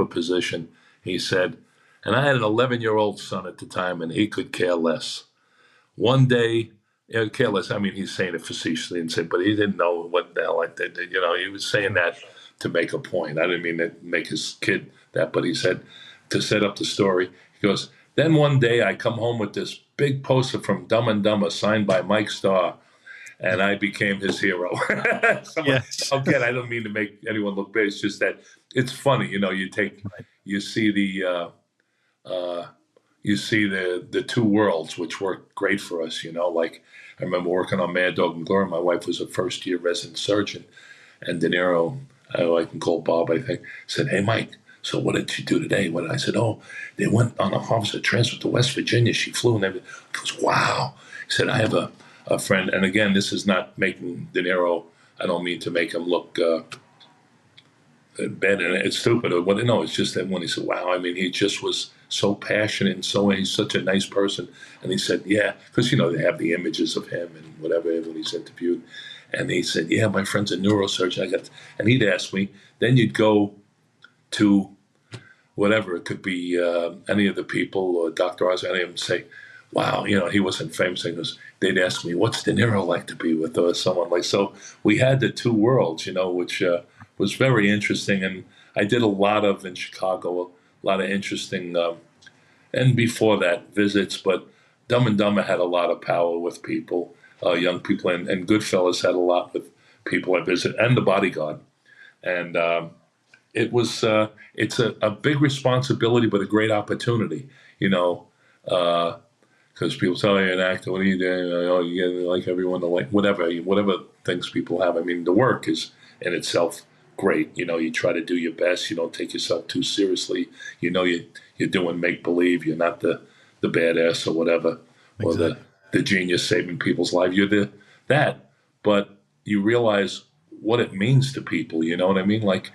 position." He said, "And I had an 11-year-old son at the time, and he could care less. One day, careless. I mean, he's saying it facetiously and said, but he didn't know what the hell I did. He was saying that to make a point. I didn't mean to make his kid that, but he said to set up the story. He goes, then one day I come home with this big poster from Dumb and Dumber signed by Mike Starr, and I became his hero." Yes. Again, I don't mean to make anyone look bad. It's just that it's funny. You see the two worlds, which worked great for us. Like I remember working on Mad Dog and Glory. My wife was a first-year resident surgeon, and De Niro, I can call Bob, I think, said, "Hey, Mike, so what did you do today?" I said, "Oh, they went on a Harvard transfer to West Virginia. She flew and everything." He goes, "Wow." He said, "I have a friend," and again, this is not making De Niro, I don't mean to make him look bad and it's stupid or what. No, it's just that when he said, "Wow," I mean, he just was so passionate and he's such a nice person. And he said, "Yeah," because they have the images of him and whatever when he's interviewed. And he said, "Yeah, my friend's a neurosurgeon." And he'd ask me. Then you'd go to whatever, it could be any of the people or Dr. Oz, any of them say, "Wow," he wasn't famous. They'd ask me, "What's De Niro like to be with?" Or someone like. So we had the two worlds, which was very interesting. And I did a lot of in Chicago, a lot of interesting, and before that, visits. But Dumb and Dumber had a lot of power with people, young people, and Goodfellas had a lot with people I visit, and The Bodyguard. And it's a big responsibility, but a great opportunity, because people tell you, "An actor, what are you doing? Oh, you get like everyone to like whatever things people have." I mean, the work is in itself great. You try to do your best. You don't take yourself too seriously. You're doing make believe. You're not the badass or whatever, Exactly. or the genius saving people's life. You're that, but you realize what it means to people. You know what I mean? Like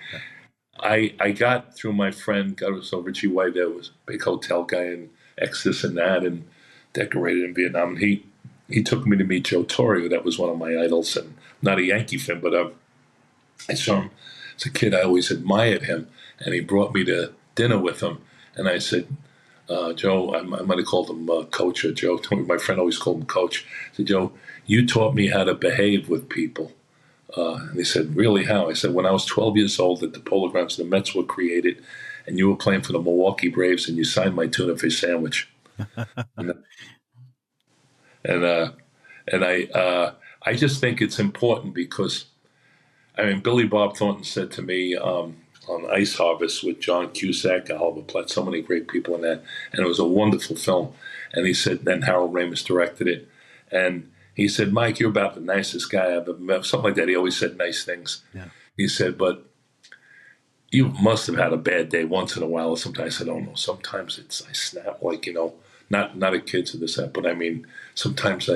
I got through my friend, Richie White, that was a big hotel guy and Axxess and that, and decorated in Vietnam. And he took me to meet Joe Torre. That was one of my idols, and not a Yankee fan, but I saw him as a kid. I always admired him, and he brought me to dinner with him. And I said, "Joe," I might have called him Coach or Joe. My friend always called him Coach. I said, "Joe, you taught me how to behave with people." And he said, "Really, how?" I said, "When I was 12 years old at the Polo Grounds, the Mets were created, and you were playing for the Milwaukee Braves, and you signed my tuna fish sandwich." and I just think it's important because, I mean, Billy Bob Thornton said to me on Ice Harvest with John Cusack, Oliver Platt, so many great people in that, and it was a wonderful film. And he said, then Harold Ramis directed it, and he said, "Mike, you're about the nicest guy I've ever met." Something like that. He always said nice things. Yeah. He said, "But you must have had a bad day once in a while." Or sometimes I said, "Oh no, sometimes I snap, like, not a kid to this, but I mean, sometimes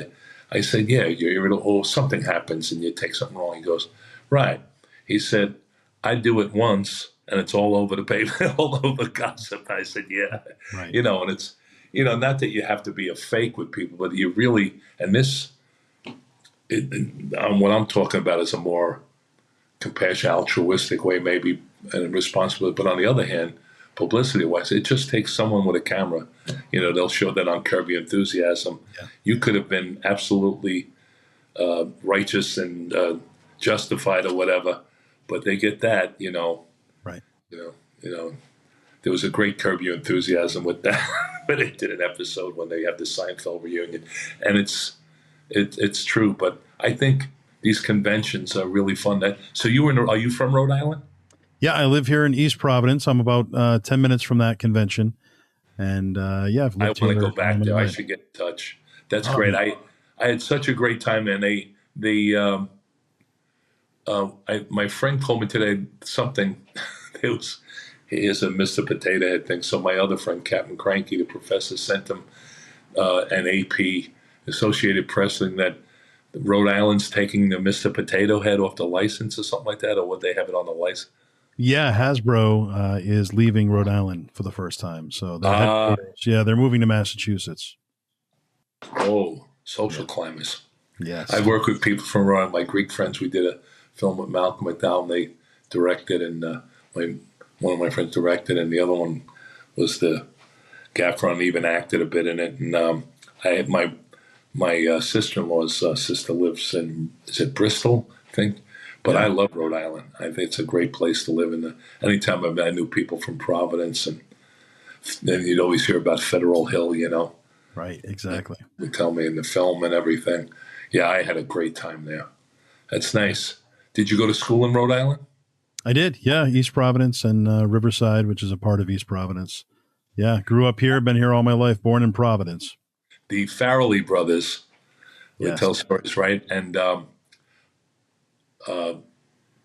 I said, "Yeah, or something happens and you take something wrong." He goes, "Right." He said, "I do it once and it's all over the paper, all over gossip." I said, "Yeah." Right. And it's, not that you have to be a fake with people, but you really, and what I'm talking about is a more compassionate, altruistic way, maybe, and responsible. But on the other hand, publicity-wise, it just takes someone with a camera. They'll show that on Curb Your Enthusiasm. Yeah. You could have been absolutely righteous and justified or whatever, but they get that. Right. There was a great Curb Your Enthusiasm with that, where they did an episode when they have the Seinfeld reunion, and it's true. But I think these conventions are really fun. So are you from Rhode Island? Yeah, I live here in East Providence. I'm about 10 minutes from that convention. And yeah, I've I lived want to here go all back my there. I life. should get in touch. That's Oh, great. yeah. I had such a great time there. And my friend told me today something. It was he is a Mr. Potato Head thing. So my other friend, Captain Cranky, the professor, sent him an AP Associated Press thing that Rhode Island's taking the Mr. Potato Head off the license or something like that, or would they have it on the license? Yeah, Hasbro is leaving Rhode Island for the first time. So their Ah, headquarters, yeah, they're moving to Massachusetts. oh, social Yeah. climbers. I Yes. work with people from Rhode Island. My Greek friends. We did a film with Malcolm McDowell. They directed, and one of my friends directed, and the other one was the gaffer and even acted a bit in it. And I my sister-in-law's sister lives in is it Bristol, I think. But Yeah. I love Rhode Island. I think it's a great place to live. And anytime I knew people from Providence, and then you'd always hear about Federal Hill, Right. Exactly. They tell me in the film and everything. Yeah, I had a great time there. That's nice. Did you go to school in Rhode Island? I did. Yeah. East Providence and Riverside, which is a part of East Providence. Yeah. Grew up here, been here all my life, born in Providence. The Farrelly brothers would Yes. tell stories, right? And uh,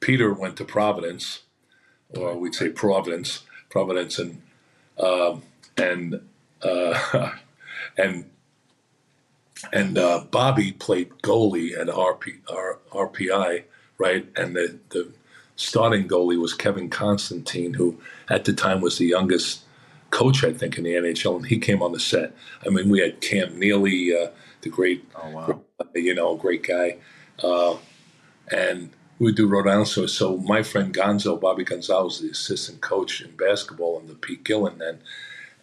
Peter went to Providence, or we'd say Providence, and uh, and Bobby played goalie at RPI, right? And the starting goalie was Kevin Constantine, who at the time was the youngest coach, I think, in the NHL, and he came on the set. I mean, we had Cam Neely, the great, Oh, wow. great guy, and we would do Rhode Island. So my friend Gonzo, Bobby Gonzalez, the assistant coach in basketball, and the Pete Gillen then,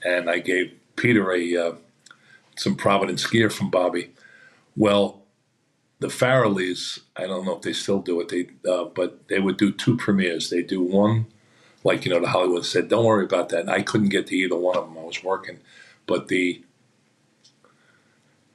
and I gave Peter some Providence gear from Bobby. Well, the Farrellys, I don't know if they still do it. But they would do two premieres. They do one, like the Hollywood said, don't worry about that. And I couldn't get to either one of them. I was working, but they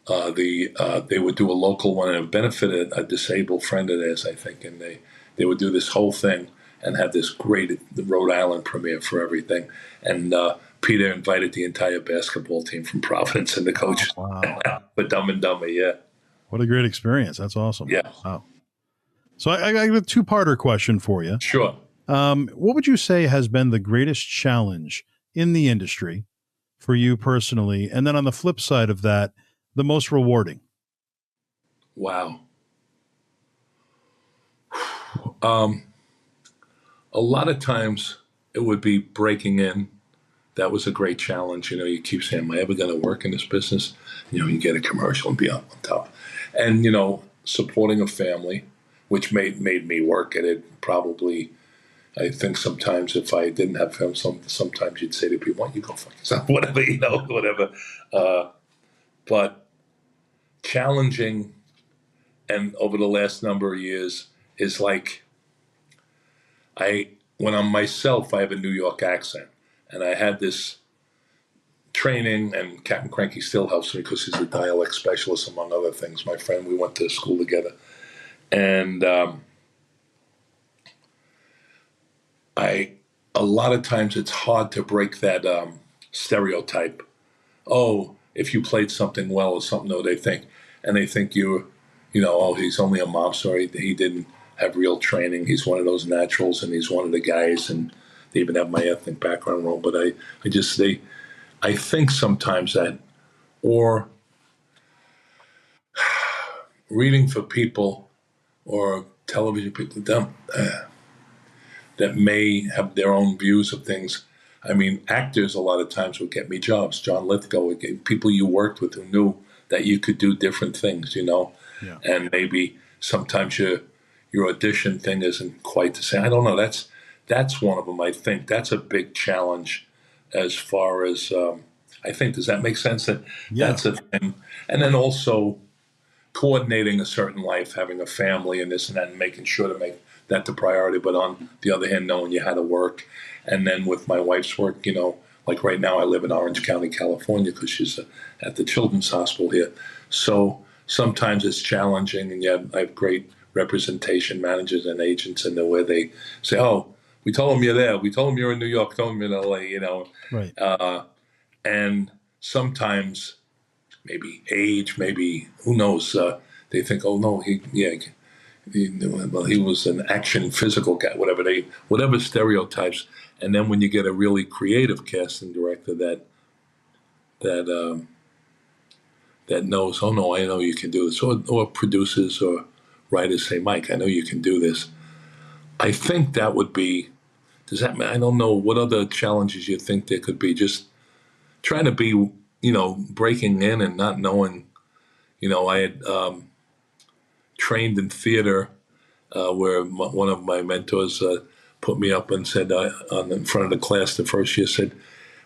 would do a local one and it benefited a disabled friend of theirs, I think, and they would do this whole thing and have this great Rhode Island premiere for everything. And Peter invited the entire basketball team from Providence and the coach Oh, wow. for Dumb and Dumber. Yeah, What a great experience. That's awesome. yeah, Wow. So I got a two-parter question for you. sure. What would you say has been the greatest challenge in the industry for you personally? And then on the flip side of that, the most rewarding? Wow. A lot of times it would be breaking in. That was a great challenge. You keep saying, am I ever going to work in this business? You get a commercial and be up on top. And, supporting a family, which made me work at it. Probably, I think sometimes if I didn't have family, sometimes you'd say to people, why don't you go fuck yourself? Whatever, whatever. But challenging, and over the last number of years, is like, when I'm myself, I have a New York accent. And I had this training, and Captain Cranky still helps me because he's a dialect specialist, among other things. My friend, we went to school together. And a lot of times it's hard to break that stereotype. Oh, if you played something well or something, no, they think oh, he's only a mobster. He didn't have real training. He's one of those naturals, and he's one of the guys. And they even have my ethnic background wrong. But I think sometimes that, or reading for people or television people that may have their own views of things. I mean, actors a lot of times would get me jobs. John Lithgow would get people you worked with who knew that you could do different things, Yeah. and maybe sometimes your audition thing isn't quite the same. I don't know. That's one of them. I think that's a big challenge as far as I think. Does that make sense? Yeah. That's a thing. And then also coordinating a certain life, having a family and this and that, and making sure to make that the priority. But on the other hand, knowing you had to work. And then with my wife's work, like right now I live in Orange County, California, because she's at the Children's Hospital here. So sometimes it's challenging, and I have great representation managers and agents, and where they say, "Oh, we told them you're there. We told them you're in New York. Told them you're in L.A." Right. And sometimes maybe age, maybe who knows? They think, "Oh no, he was an action physical guy." Whatever stereotypes. And then when you get a really creative casting director that that knows, "Oh no, I know you can do this," or producers or writers say, "Mike, I know you can do this." I think that would be. Does that mean, I don't know what other challenges you think there could be? Just trying to be, breaking in and not knowing. I had trained in theater where one of my mentors put me up and said in front of the class the first year, said,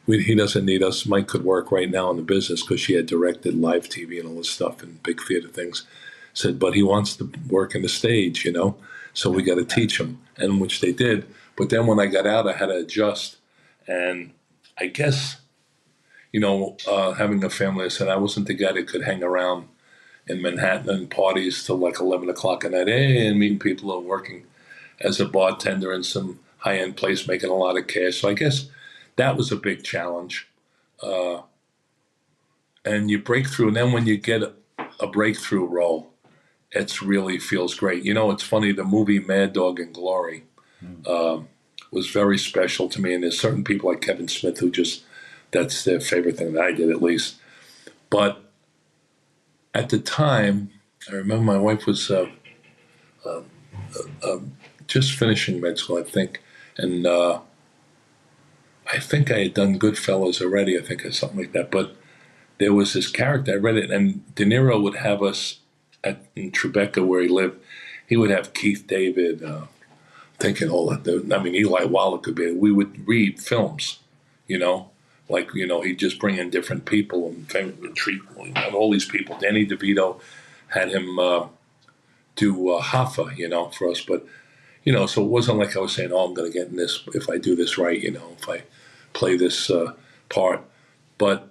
he doesn't need us. Mike could work right now in the business because she had directed live TV and all this stuff and big theater things. Said, but he wants to work in the stage, so we got to teach him, and which they did. But then when I got out, I had to adjust. And I guess, having a family, I said I wasn't the guy that could hang around in Manhattan and parties till like 11 o'clock at night, and meeting people and working as a bartender in some high-end place, making a lot of cash. So I guess that was a big challenge. And you break through, and then when you get a breakthrough role, it really feels great. It's funny, the movie Mad Dog and Glory was very special to me. And there's certain people like Kevin Smith who that's their favorite thing that I did, at least. But at the time, I remember my wife was just finishing med school, I think. And I think I had done Goodfellas already, I think, or something like that. But there was this character, I read it, and De Niro would have us in Tribeca, where he lived. He would have Keith David, thinking all that. Eli Wallach could be. We would read films, he'd just bring in different people and treat all these people. Danny DeVito had him do Hoffa, for us. But, so it wasn't like I was saying, "Oh, I'm going to get in this if I do this right, if I play this part." But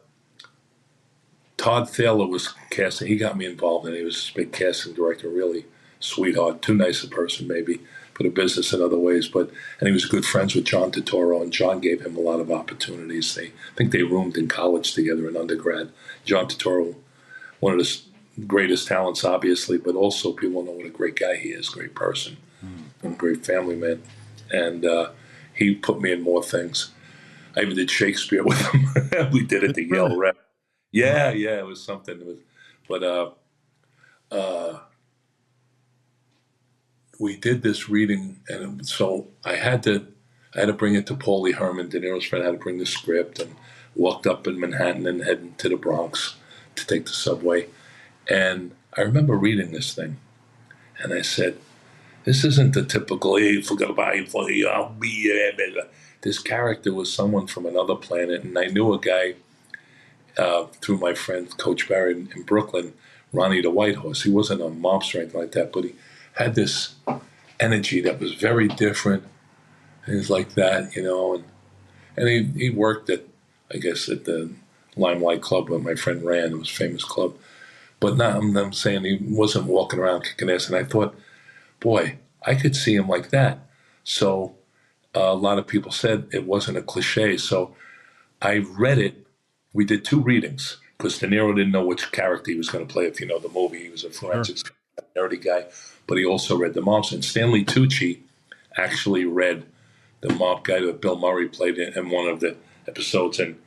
Todd Thaler was casting. He got me involved, and he was a big casting director, really sweetheart, too nice a person maybe for the business in other ways. And he was good friends with John Turturro, and John gave him a lot of opportunities. I think they roomed in college together in undergrad. John Turturro, one of the greatest talents, obviously, but also people know what a great guy he is, great person, and great family man. And he put me in more things. I even did Shakespeare with him. We did it at the Yale Rep. Yeah, it was something. We did this reading, and so I had to bring it to Paulie Herman, De Niro's friend. I had to bring the script, and walked up in Manhattan and heading to the Bronx to take the subway. And I remember reading this thing, and I said, "This isn't the typical, hey, forget about it, I'll be here." This character was someone from another planet, and I knew a guy through my friend Coach Barry in Brooklyn, Ronnie the White Horse. He wasn't a mobster or anything like that, but he had this energy that was very different. And he was like that, and he worked at the Limelight Club where my friend ran. It was a famous club. But now I'm saying he wasn't walking around kicking ass. And I thought, boy, I could see him like that. So a lot of people said it wasn't a cliche. So I read it. We did 2 readings because De Niro didn't know which character he was going to play. If you know the movie, he was a forensics nerdy guy, but he also read the mobs. And Stanley Tucci actually read the mob guy that Bill Murray played in one of the episodes. And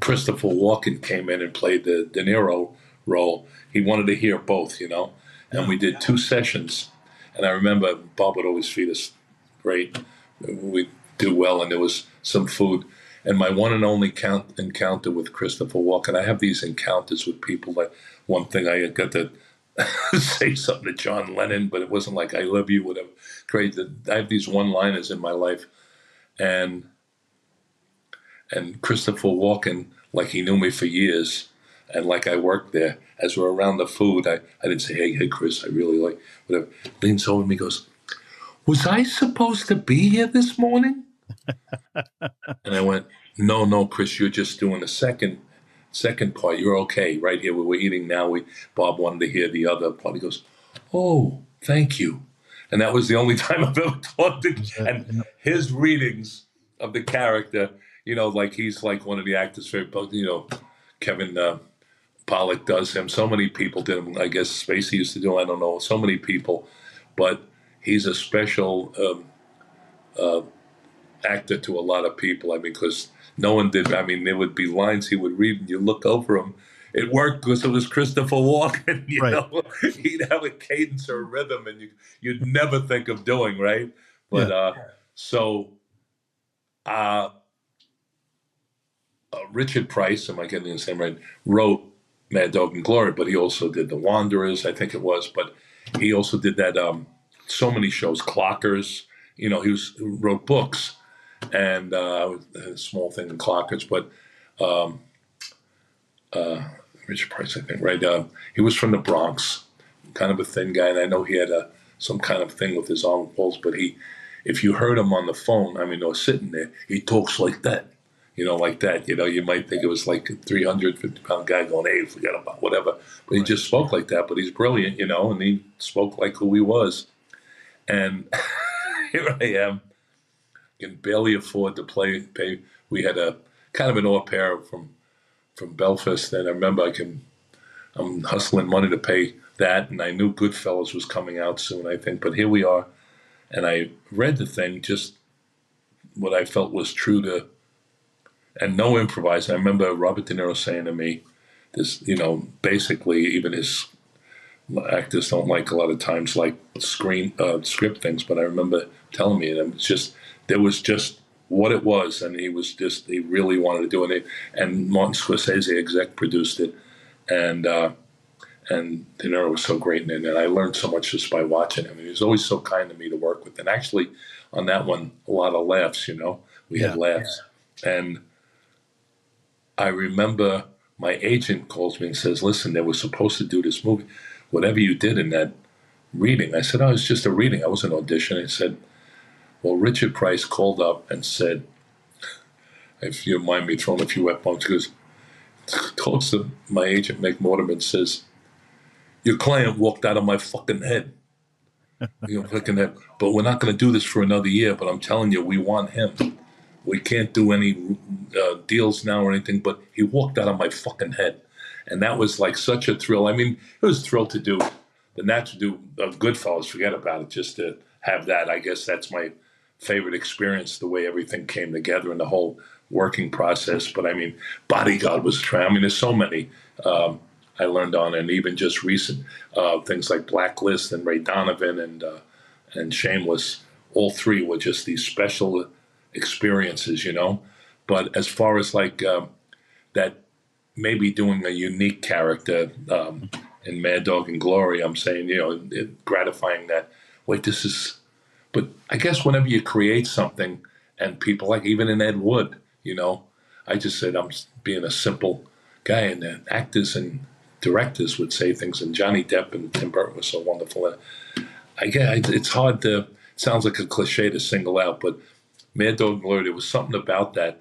Christopher Walken came in and played the De Niro role. He wanted to hear both, And we did 2 sessions. And I remember Bob would always feed us great. We'd do well, and there was some food. And my one and only encounter with Christopher Walken, I have these encounters with people. Like one thing, I got to say something to John Lennon, but it wasn't like "I love you," whatever. Crazy. I have these one-liners in my life, and Christopher Walken, like he knew me for years, and like I worked there. As we're around the food, I didn't say, "Hey, Chris, I really like," whatever. Leans over to me, goes, "Was I supposed to be here this morning?" And I went, No, Chris, you're just doing the second part. You're okay right here. We were eating now. Bob wanted to hear the other part. He goes, "Oh, thank you. And that was the only time I've ever talked to. And his readings of the character, like he's like one of the actors' favorite, Kevin Pollak does him. So many people did him. I guess Spacey used to do. I don't know. So many people, but he's a special actor to a lot of people. I mean, because no one did. I mean, there would be lines he would read, and you look over him. It worked because it was Christopher Walken. You know, he'd have a cadence or a rhythm, and you'd never think of doing right. But Richard Price, am I getting his name right? Wrote Mad Dog and Glory, but he also did The Wanderers, I think it was. But he also did that. So many shows, Clockers. He wrote books, and a small thing in Clockers. But Richard Price, I think, right? He was from the Bronx, kind of a thin guy, and I know he had some kind of thing with his arm pulse. But if you heard him on the phone, I mean, or sitting there, he talks like that. Like that. You might think it was like a 350-pound guy going, "Hey, forget about whatever." But he just spoke like that. But he's brilliant, and he spoke like who he was. And here I am, can barely afford to pay. We had a kind of an au pair from Belfast, and I remember I'm hustling money to pay that, and I knew Goodfellas was coming out soon, I think. But here we are, and I read the thing, just what I felt was true to. And no improvising. I remember Robert De Niro saying to me, this, basically even his actors don't like a lot of times like script things, but I remember telling me, and there was just what it was, and he really wanted to do it. And Martin Scorsese exec produced it, and De Niro was so great in it, and I learned so much just by watching him. He was always so kind to me to work with, and actually on that one, a lot of laughs. We had laughs, and I remember my agent calls me and says, "Listen, they were supposed to do this movie. Whatever you did in that reading." I said, "Oh, it's just a reading. I was an audition." He said, "Well, Richard Price called up and said, if you don't mind me throwing a few F-bombs," he goes, talks to my agent, Mick Mortimer, says, "Your client walked out of my fucking head. Fucking head. But we're not going to do this for another year, but I'm telling you, we want him. We can't do any deals now or anything, but he walked out of my fucking head." And that was like such a thrill. I mean, it was thrilled to do Goodfellas, forget about it, just to have that. I guess that's my favorite experience, the way everything came together and the whole working process. But I mean, Bodyguard was I mean, there's so many I learned on, and even just recent things like Blacklist and Ray Donovan and Shameless. All three were just these special experiences, But as far as like that, maybe doing a unique character in Mad Dog and Glory, I'm saying, gratifying that. Wait, this is. But I guess whenever you create something, and people like even in Ed Wood, I just said I'm being a simple guy, and then actors and directors would say things, and Johnny Depp and Tim Burton were so wonderful. I guess it's hard to. It sounds like a cliche to single out, but Mad Dog and Glory, there was something about that.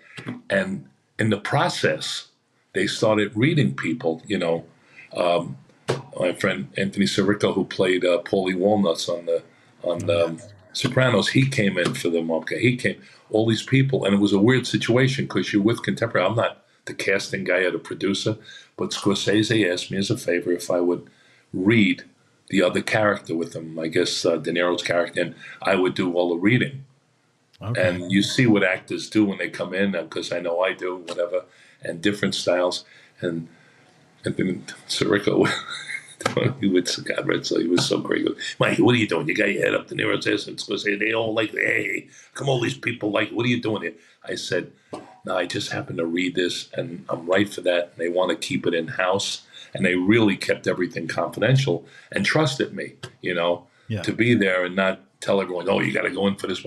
And in the process, they started reading people, my friend Anthony Sirico, who played Paulie Walnuts on the Sopranos, he came in for them. Okay, he came, all these people. And it was a weird situation because you're with contemporary. I'm not the casting guy or the producer, but Scorsese asked me as a favor if I would read the other character with him, I guess De Niro's character, and I would do all the reading. Okay. And you see what actors do when they come in, because I know I do, whatever, and different styles. And then Sirico, he was so great. Mike, what are you doing? You got your head up to Niro's ass, and Scorsese, they all like, hey, come all these people like, what are you doing here? I said, no, I just happened to read this, and I'm right for that. And they want to keep it in-house. And they really kept everything confidential and trusted me, to be there and not tell everyone, oh, you got to go in for this.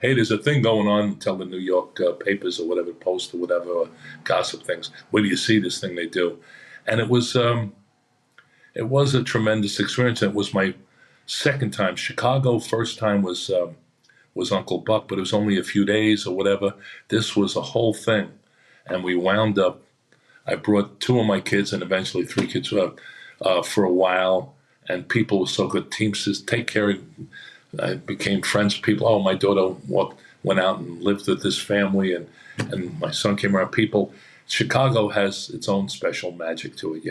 Hey, there's a thing going on. Tell the New York papers or whatever, Post or whatever, or gossip things. Where do you see this thing they do? And it was a tremendous experience. It was my second time. Chicago, first time was Uncle Buck, but it was only a few days or whatever. This was a whole thing. And we wound up, I brought two of my kids and eventually three kids for a while. and people were so good. Teamsters, take care. I became friends with people. Oh, my daughter went out and lived with this family, and my son came around. People, Chicago has its own special magic to it,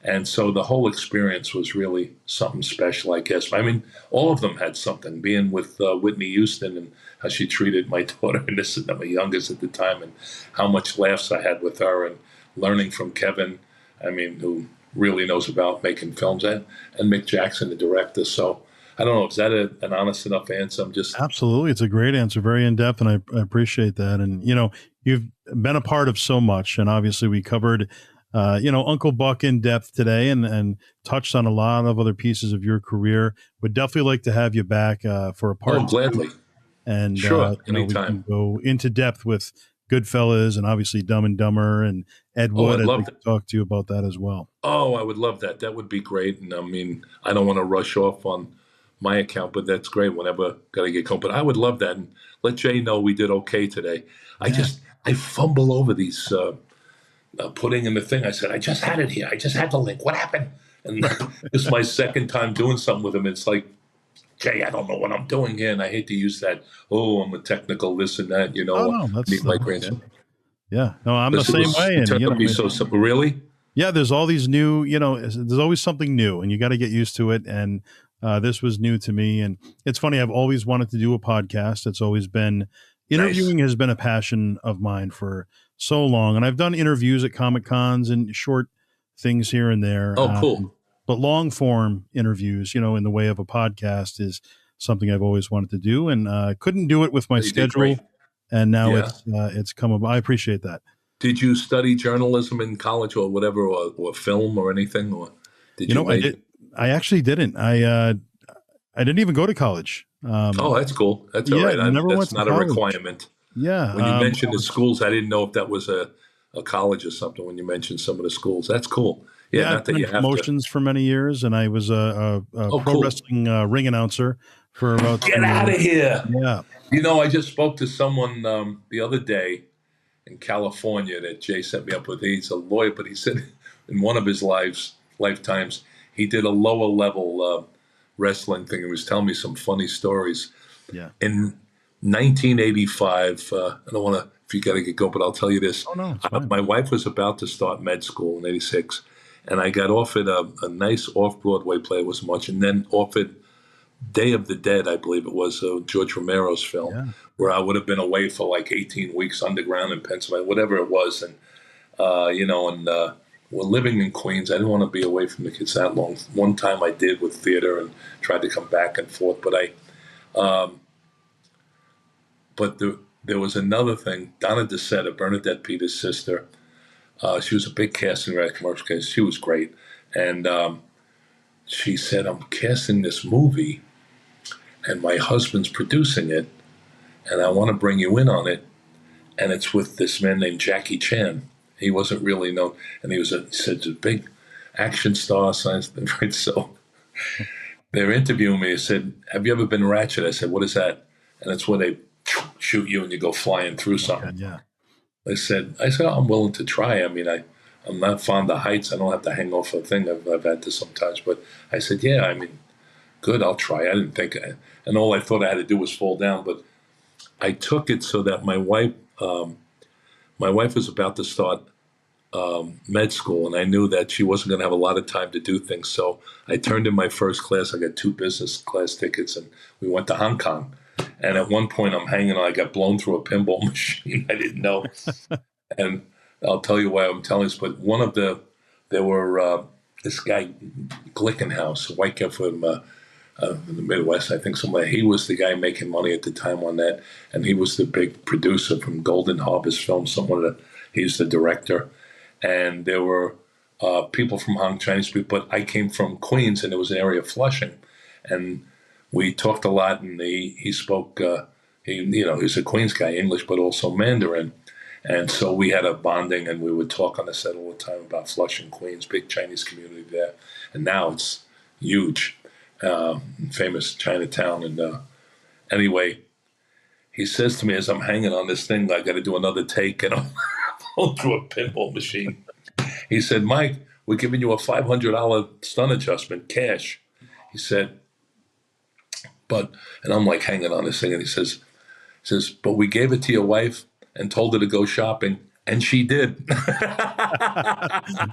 and so the whole experience was really something special, I guess. I mean, all of them had something. Being with Whitney Houston and how she treated my daughter, and this is my youngest at the time, and how much laughs I had with her, and learning from Kevin, I mean, who really knows about making films, and Mick Jackson, the director. So I don't know, is that an honest enough answer? I'm just Absolutely. It's a great answer, very in depth, and I appreciate that. And, you've been a part of so much, and obviously we covered, Uncle Buck in depth today and touched on a lot of other pieces of your career. Would definitely like to have you back for a part two. gladly. And, Sure, we anytime. can go into depth with Goodfellas and obviously Dumb and Dumber and Ed Wood. I'd I'd love like to talk to you about that as well. Oh, I would love that. That would be great. And I mean, I don't want to rush off on my account, but that's great whenever got to get going. But I would love that. And let Jay know we did okay today. Yeah. I fumble over these putting in the thing. I said, I just had it here. I just had the link. What happened? And this is my second time doing something with him. It's like, Jay, I don't know what I'm doing here. And I hate to use that. Oh, I'm a technical this and that, Oh, no, that's my grandson. Yeah. No, I'm the same way. It And, turned out to be so simple. Really? yeah, there's all these new, there's always something new and you got to get used to it. And this was new to me. And it's funny, I've always wanted to do a podcast. It's always been, interviewing has been a passion of mine for so long. And I've done interviews at Comic Cons and short things here and there. Oh, cool. But long form interviews, in the way of a podcast is something I've always wanted to do. And couldn't do it with my schedule. And now it's come about. I appreciate that. Did you study journalism in college or whatever, or film or anything? Or did you? I did. I actually didn't. I didn't even go to college. That's cool. That's all right. That's not a requirement. Yeah. When you mentioned the schools, I didn't know if that was a college or something. When you mentioned some of the schools, that's cool. Yeah, I've been in promotions for many years, and I was a pro wrestling ring announcer for about. Get out of here! Yeah. I just spoke to someone the other day in California that Jay set me up with. He's a lawyer, but he said in one of his lifetimes, he did a lower level wrestling thing. He was telling me some funny stories. Yeah. In 1985, I don't want to, if you got to get going, but I'll tell you this. Oh, no, it's fine. My wife was about to start med school in 86, and I got offered a nice off-Broadway play. It wasn't much, and then offered Day of the Dead, I believe it was, George Romero's film, where I would have been away for like 18 weeks underground in Pennsylvania, whatever it was. And, we're living in Queens. I didn't want to be away from the kids that long. One time I did with theater and tried to come back and forth, but there was another thing. Donna DeSetta, Bernadette Peters' sister, she was a big casting director, commercial cast. She was great. And she said, I'm casting this movie, and my husband's producing it, and I want to bring you in on it. And it's with this man named Jackie Chan. He wasn't really known, and he said, a big action star, science, right? So they're interviewing me. They said, have you ever been Ratchet? I said, what is that? And it's where they shoot you and you go flying through something. Yeah. I said, I'm willing to try. I mean, I'm not fond of heights. I don't have to hang off a thing. I've had to sometimes. But I said, yeah, I mean, good, I'll try. I didn't think, and all I thought I had to do was fall down. But I took it so that my wife was about to start med school, and I knew that she wasn't going to have a lot of time to do things. So I turned in my first class. I got 2 business class tickets, and we went to Hong Kong. And at one point, I'm hanging on. I got blown through a pinball machine. I didn't know. And I'll tell you why I'm telling this. But there were this guy, Glickenhaus, a white guy from the Midwest, I think somebody. He was the guy making money at the time on that. And he was the big producer from Golden Harvest Films. He's the director. And there were people from Hong Kong, Chinese people. But I came from Queens, and it was an area of Flushing. And we talked a lot, and he spoke, he's a Queens guy, English, but also Mandarin. And so we had a bonding, and we would talk on the set all the time about Flushing, Queens, big Chinese community there. And now it's huge, famous Chinatown. And anyway, he says to me as I'm hanging on this thing, I got to do another take, and I'm going through a pinball machine. He said, Mike, we're giving you a $500 stunt adjustment, cash. He said, and I'm like hanging on this thing, and he says, but we gave it to your wife and told her to go shopping, and she did.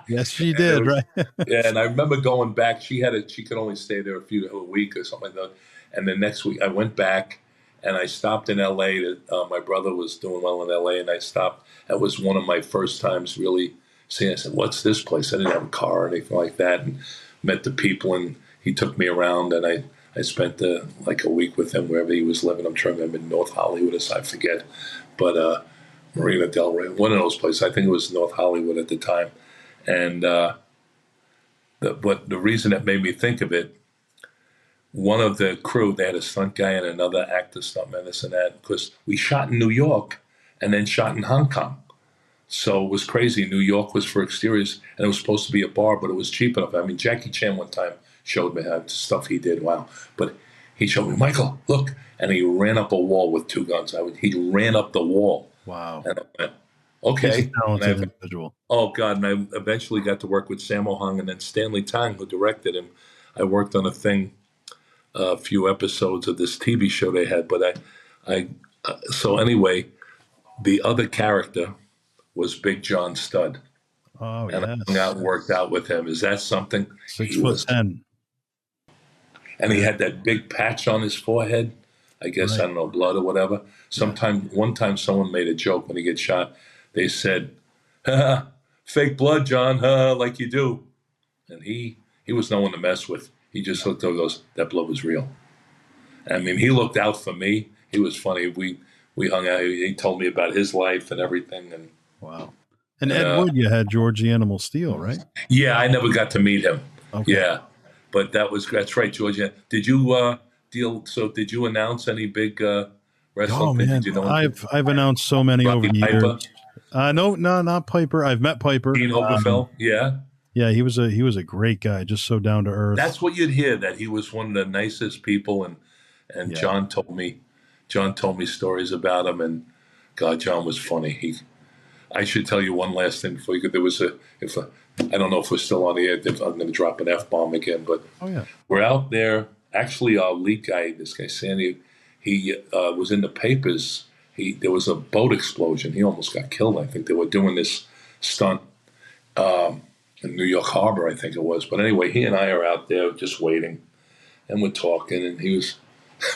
Yes, she did, right? Yeah, and I remember going back. She could only stay there a week or something like that. And the next week, I went back and I stopped in L.A. My brother was doing well in L.A. and I stopped. That was one of my first times really seeing. I said, "What's this place?" I didn't have a car or anything like that, and met the people. And he took me around, and I spent like a week with him wherever he was living. I'm trying to remember, in North Hollywood, I forget, but Marina Del Rey, one of those places. I think it was North Hollywood at the time, and. But the reason that made me think of it, one of the crew, they had a stunt guy and another actor, stuntman, this and that, because we shot in New York and then shot in Hong Kong. So it was crazy. New York was for exteriors, and it was supposed to be a bar, but it was cheap enough. I mean, Jackie Chan one time showed me stuff he did. Wow. But he showed me, Michael, look. And he ran up a wall with two guns. He ran up the wall. Wow. And I went, okay. He's a talented individual. Oh, God. And I eventually got to work with Sammo Hung and then Stanley Tang, who directed him. I worked on a few episodes of this TV show they had. But so anyway, the other character was Big John Studd. Oh, and yes. I hung out and worked out with him. Is that something? 6'10". And he had that big patch on his forehead. I guess, right. I don't know, blood or whatever. One time someone made a joke when he gets shot. They said, fake blood, John, like you do. And he was no one to mess with. He just looked over and goes, that blood was real. I mean, he looked out for me. He was funny. We hung out. He told me about his life and everything. And wow. And Ed Wood, you had George the Animal Steele, right? Yeah, I never got to meet him. Okay. Yeah. But that's right, George. Did you did you announce any big wrestling? Oh, man. Did you know I've announced so many over the years. No, not Piper. I've met Piper. Dean Oberfeld, yeah. Yeah, he was a great guy, just so down to earth. That's what you'd hear, that he was one of the nicest people, and yeah. John told me stories about him, and God, John was funny. I should tell you one last thing before you go. There was I don't know if we're still on the air. I'm going to drop an F-bomb again, but we're out there. Actually, our lead guy, this guy Sandy, he was in the papers. There was a boat explosion. He almost got killed. I think they were doing this stunt in New York Harbor, I think it was. But anyway, he and I are out there just waiting, and we're talking, and he was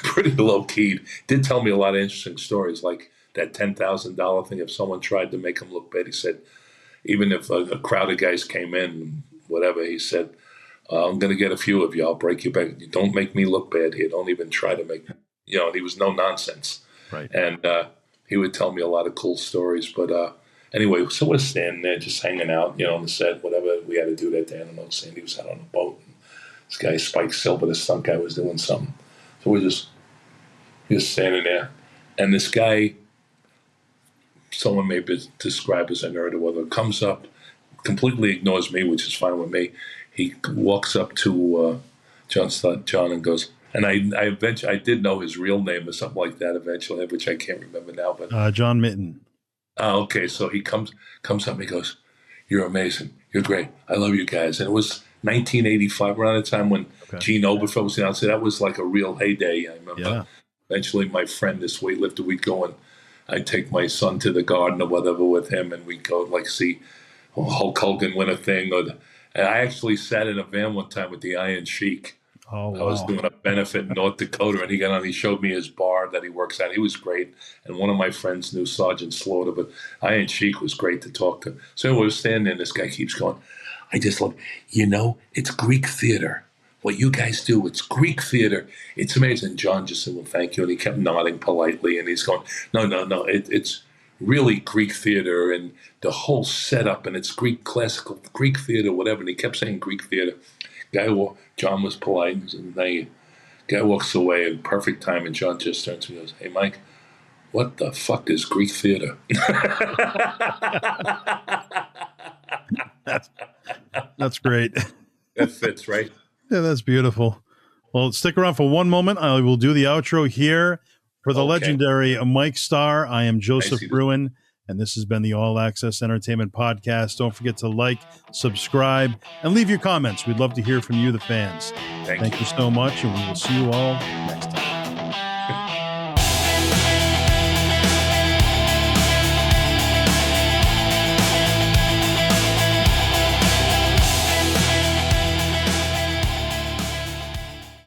pretty low-keyed. Did tell me a lot of interesting stories, like that $10,000 thing. If someone tried to make him look bad, he said, even if a crowd of guys came in, whatever, he said, I'm going to get a few of you. I'll break your back. Don't make me look bad here. Don't even try to make me. He was no nonsense. Right. And he would tell me a lot of cool stories. But anyway, so we're standing there just hanging out, on the set, whatever we had to do that day. I don't know. Sandy was out on a boat. And this guy, Spike Silver, the stunt guy, was doing something. So we're just standing there. And this guy, someone may describe as a nerd or whatever, comes up, completely ignores me, which is fine with me. He walks up to John and goes, and I eventually, I did know his real name or something like that eventually, which I can't remember now. But John Mitten. Okay, so he comes up and he goes, "You're amazing. You're great. I love you guys." And it was 1985, around the time when Gene Oberfeld was announced. That was like a real heyday. I remember. Yeah. Eventually, my friend, this weightlifter, we'd go and I'd take my son to the Garden or whatever with him, and we'd go like see Hulk Hogan win a thing. And I actually sat in a van one time with the Iron Sheik. Oh, wow. I was doing a benefit in North Dakota, and he got on. He showed me his bar that he works at. He was great, and one of my friends knew Sergeant Slaughter, but Iron Sheik was great to talk to. So we were standing there, and this guy keeps going, "I just love, it's Greek theater. What you guys do, it's Greek theater. It's amazing." John just said, "Well, thank you," and he kept nodding politely, and he's going, "No, it's really Greek theater, and the whole setup, and it's classical Greek theater, whatever." And he kept saying Greek theater. John was polite, and the guy walks away in perfect time, and John just turns to me and goes, "Hey, Mike, what the fuck is Greek theater?" That's great. That fits, right? Yeah, that's beautiful. Well, stick around for one moment. I will do the outro here for the legendary Mike Starr. I am Joseph Bruen, And this has been the All Access Entertainment Podcast. Don't forget to like, subscribe, and leave your comments. We'd love to hear from you, the fans. Thank you so much, and we will see you all next time.